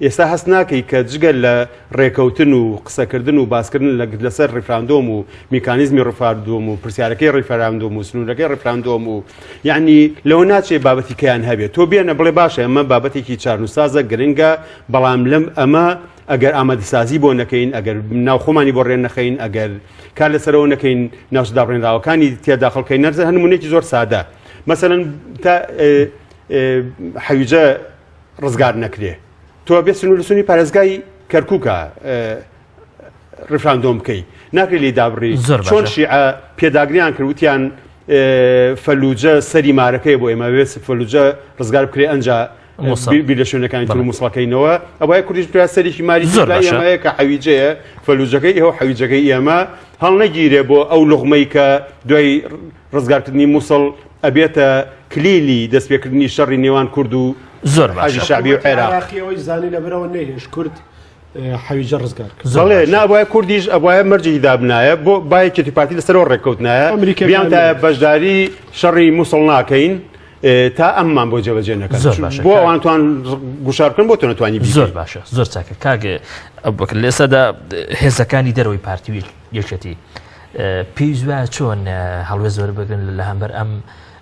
ئێستا هەست ناکەی کە جگەل لە ڕێکەوتن و قسەکردن و باسکردن لەسەر ڕیفراندۆم و میکانیزمی ڕیفراندۆم و پرسیارەکەی ڕیفراندۆم و سنوورەکەی ڕیفراندۆم و یعنی لەوە ناچێ بابەتی کەیان هەبێت تۆ بێنە بڵێ باشە ئەمە بابەتێکی چارنووسازە گرنگە بەڵام لەم ئەمە ئەگەر ئامادەسازی بۆ نەکەین ئەگەر ناوخۆمانی بۆ ڕێن نەخەین ئەگەر کار لەسەرەوە نەکەین ناوچداڕێنراوەکانی تێداخڵکەی نەرزە هەنمونێکی زۆر سادە مەسەرەن تا حەویجە ڕزگار نەکرێ تۆ بێ سنوورسنی پارێزگای کەرکووکە ڕیفراندۆم بکەی ناکرێت لێ دابڕی چۆن شیعە پێداگریان کردوتیان فەلوجە سەری مارەکەی بۆ ئێمە بێت فەلوجە ڕزگار بکرێ ئەنجا بیر لە شوێنەکانی تر مووسڵەکەینەوە ئەوەیە کوردیش پێ سەریکی ماری ئێمەیە کە حەویجەیە فەلوجەکەی ئێوە حەویجەکەی ئێمە هەڵ نەگیرێ بۆ ئەو لوغمەی کە دوای ڕزگارکردنی مووسڵ ئەبێتە کلیلی دەستپێکردنی شەڕی نێوان کورد و زۆر حاجی شعبی و عێراقیەوەی زانی لەبەرەوە نەهێش کورد حەویجە ڕزگار بەڵێ نابواە کوردیش ئەوایە مەرجی دابنایە بۆ بایەکێتی پارتی لەسەرەوە ڕێککەوتنایە بیان تا بەشداری شەڕی مووسڵ ناکەین تا ئەممان بۆ جێبەجێ نەکەن بۆ ئەوانتوان گوشارکردن بۆ تۆ نەتوانی زۆر باشە زۆر چاکە کاگە ئەوبکر لێسەدا هێزەکانی دەرەوەی پارتی یەکێتی پێویست وایە چۆن هەڵوێ زۆر بگرن لە هەمبەر ئەم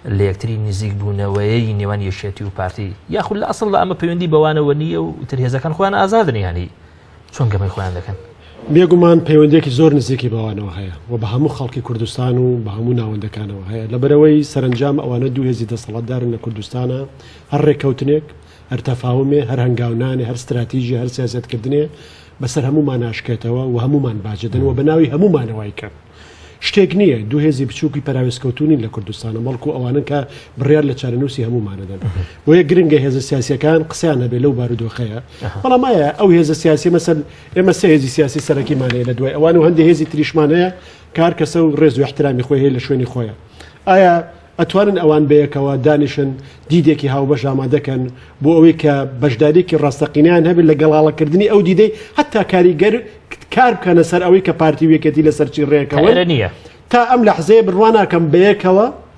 لە یەکتری نزیک بوونەوەی نێوان یەکێتی و پارتی یاخود لە ئەسڵ لە ئەمە پەیوەندی بەوانەوە نییە و تر هێزەکان خۆیان ئازادن یانی چۆن گەمەی خۆیان دەکەن بێگومان پەیوەندێکی زۆر نزیکی بەوانەوە هەیە و بە هەموو خەڵکی کوردستان و بە هەموو ناوەندەکانەوە هەیە لەبەرەوەی سەرنجام ئەوانە دوو هێزی دەسەڵاتدارن لە کوردستانە هەر ڕێککەوتنێک هەر تەفاومێ هەر هەنگاونانێ هەر استراتیژی هەر سیاسەتکردنێ بەسەر هەمومان ئاشکێتەوە و هەمومان باجدن و بەناوی هەمومانەوەی کەن شتێک نییە دوو هێزی بچووکی پەراوێزکەوتونی لە کوردستانە مەڵکو ئەوانن کە بڕیار لە چارەنووسی هەمومانەدەن بۆ یە گرنگە هێزە سیاسیەکان قسەیان هەبێ لەو بارودۆخەیە بەڵام ئایا ئەو هێزە سیاسی مەسەل ئێمە سێ هێزی سیاسی سەرەکیمانەیە لە دوای ئەوان و هەندێک هێزی تریشمانەیە کار کەسە و ڕێز و احترامی خۆی هەیە لە شوێنی خۆیە ئایا ئەتوانن ئەوان بەیەکەوە دانیشن دیدێکی هاوبەش ئامادەکەن بۆ ئەوەی کە بەشداریکی ڕاستەقینیان هەبێت لە گەڵاڵەکردنی ئەو دیدەی حتا کاریگەر کار بکەنە سەر ئەوەی کە پارتی وێکێتی لەسەرچی ڕێکەوە نییە تا ئەم لە حزەیە بڕواناکەم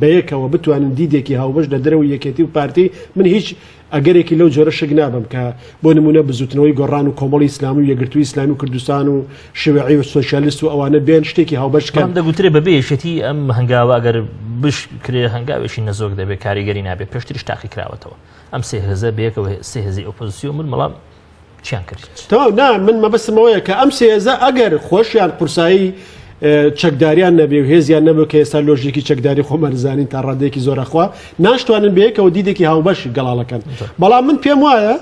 بەیەکەوە بتوانن دیدێکی هاوبەش لە دەرەوە یەکێتی و پارتی من هیچ ئەگەرێکی لەو جۆرە شک نابم کە بۆ نمونە بزوتنەوەی گۆڕان و کۆمەڵی ئیسلامی و یەکگرتووی ئیسلامی و کوردستان و شیوعی و سۆشیالیست و ئەوانە بێن شتێکی هاوبەشکەن دەگوترێ بەبێ یەکێتی ئەم هەنگاوە ئەگەر بشکرێ هەنگاوێکی نەزۆک دەبێت کاریگەری نابێت پێشتریش تاقی کراوەتەوە ئەم سێ هێزە بەیەکەوە سێ هێزی ئۆپۆزیسیۆن من مەڵام چیان کرد تەواو نا من مەبەستمەوەیە کە ئەم سێ هێزە ئەگەر خۆشیان قورسایی چەکداریان نەبێ و هێزیان نەبێت کە ئێستا لۆژیکی چەکداری خۆمەرزانین تا ڕادێکی زۆرەخوا ناشتوانن بەیەکەوە دیدێکی هاوبەش گەڵاڵەکەن بەڵام من پێم وایە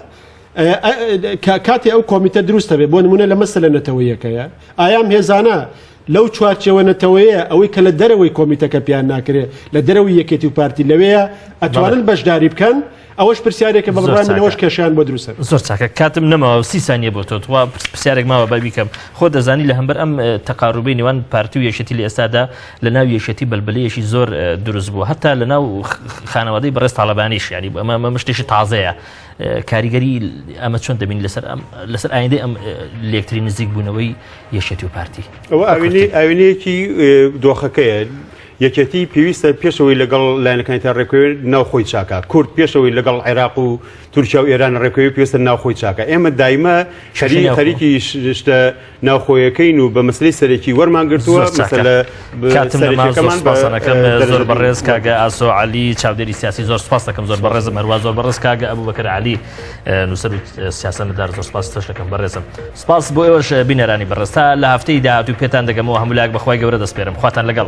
کاتی ئەو کۆمیتە دروستە بێ بۆ نمونە لە مەسەلە نەتەوەیەکەیە ئایام هێزانە لەو چوارچێوە نەتەوەیە ئەوەی کە لە دەرەوەی کۆمیتەکە پیان ناکرێت لە دەرەوەی یەکێتی و پارتی لەوەیە ئەتوانن بەشداری بکەن ئەوەش پرسیارێکە بەڵڕای منەوەش کێشیان بۆ دروستە زۆر چاکە کاتم نەماوە 30 ثانیە بۆ تۆ پرسیارێک ماوە با بیکەم خۆ دەزانی لە هەمبەر ئەم تەقاڕوبەی نێوان پارتی و یەکێتی لە ئێستادا لە ناو یەکێتی بەلبلەیەکی زۆر دروست بووە هەتا لە ناو خانەوادەی بەڕێز تاڵەبانیش ینی ئەمە شتێکی تازەیە کاریگەری ئەمە چۆن دەبین لەسەر ئایندەی ئەم لێکتری نزیک بوونەوەی یەکێتی و پارتی ئەوە ئاوێنەیەکی دۆخەکەیە یەکێتی پێویستە پێشەوەی لەگەڵ لایەنەکانی تا ڕێکوێ ناوخۆی چاکە کورد پێشەوەی لەگەڵ عێراق و تورکیا و ئێران ڕێکوێ پێویستە ناوخۆی چاکە ئێمە دایمە خەریکی شتە ناوخۆیەکەین و بە مەسلەی سەرێکی وەرمان گرتووە کاتممانەکەم زۆر بەڕێز کاگە ئاسۆ علی چاودێری سیاسی زۆر سپاس دەکەم زۆر بەڕێزم هەروە زۆر بەڕێز کاگە ئەبوبەکر علی نووسەر و سیاسەتمەدار زۆر سپاس تۆش دەکەم بەڕێزم سپاس بۆ ئێوەش بینەرانی بەڕێز تا لە هەفتەی داهاتوو پێتان دەگەمەوە هەموو لاک بەخوای گەورە دەسپێرم خواتان لەگەڵ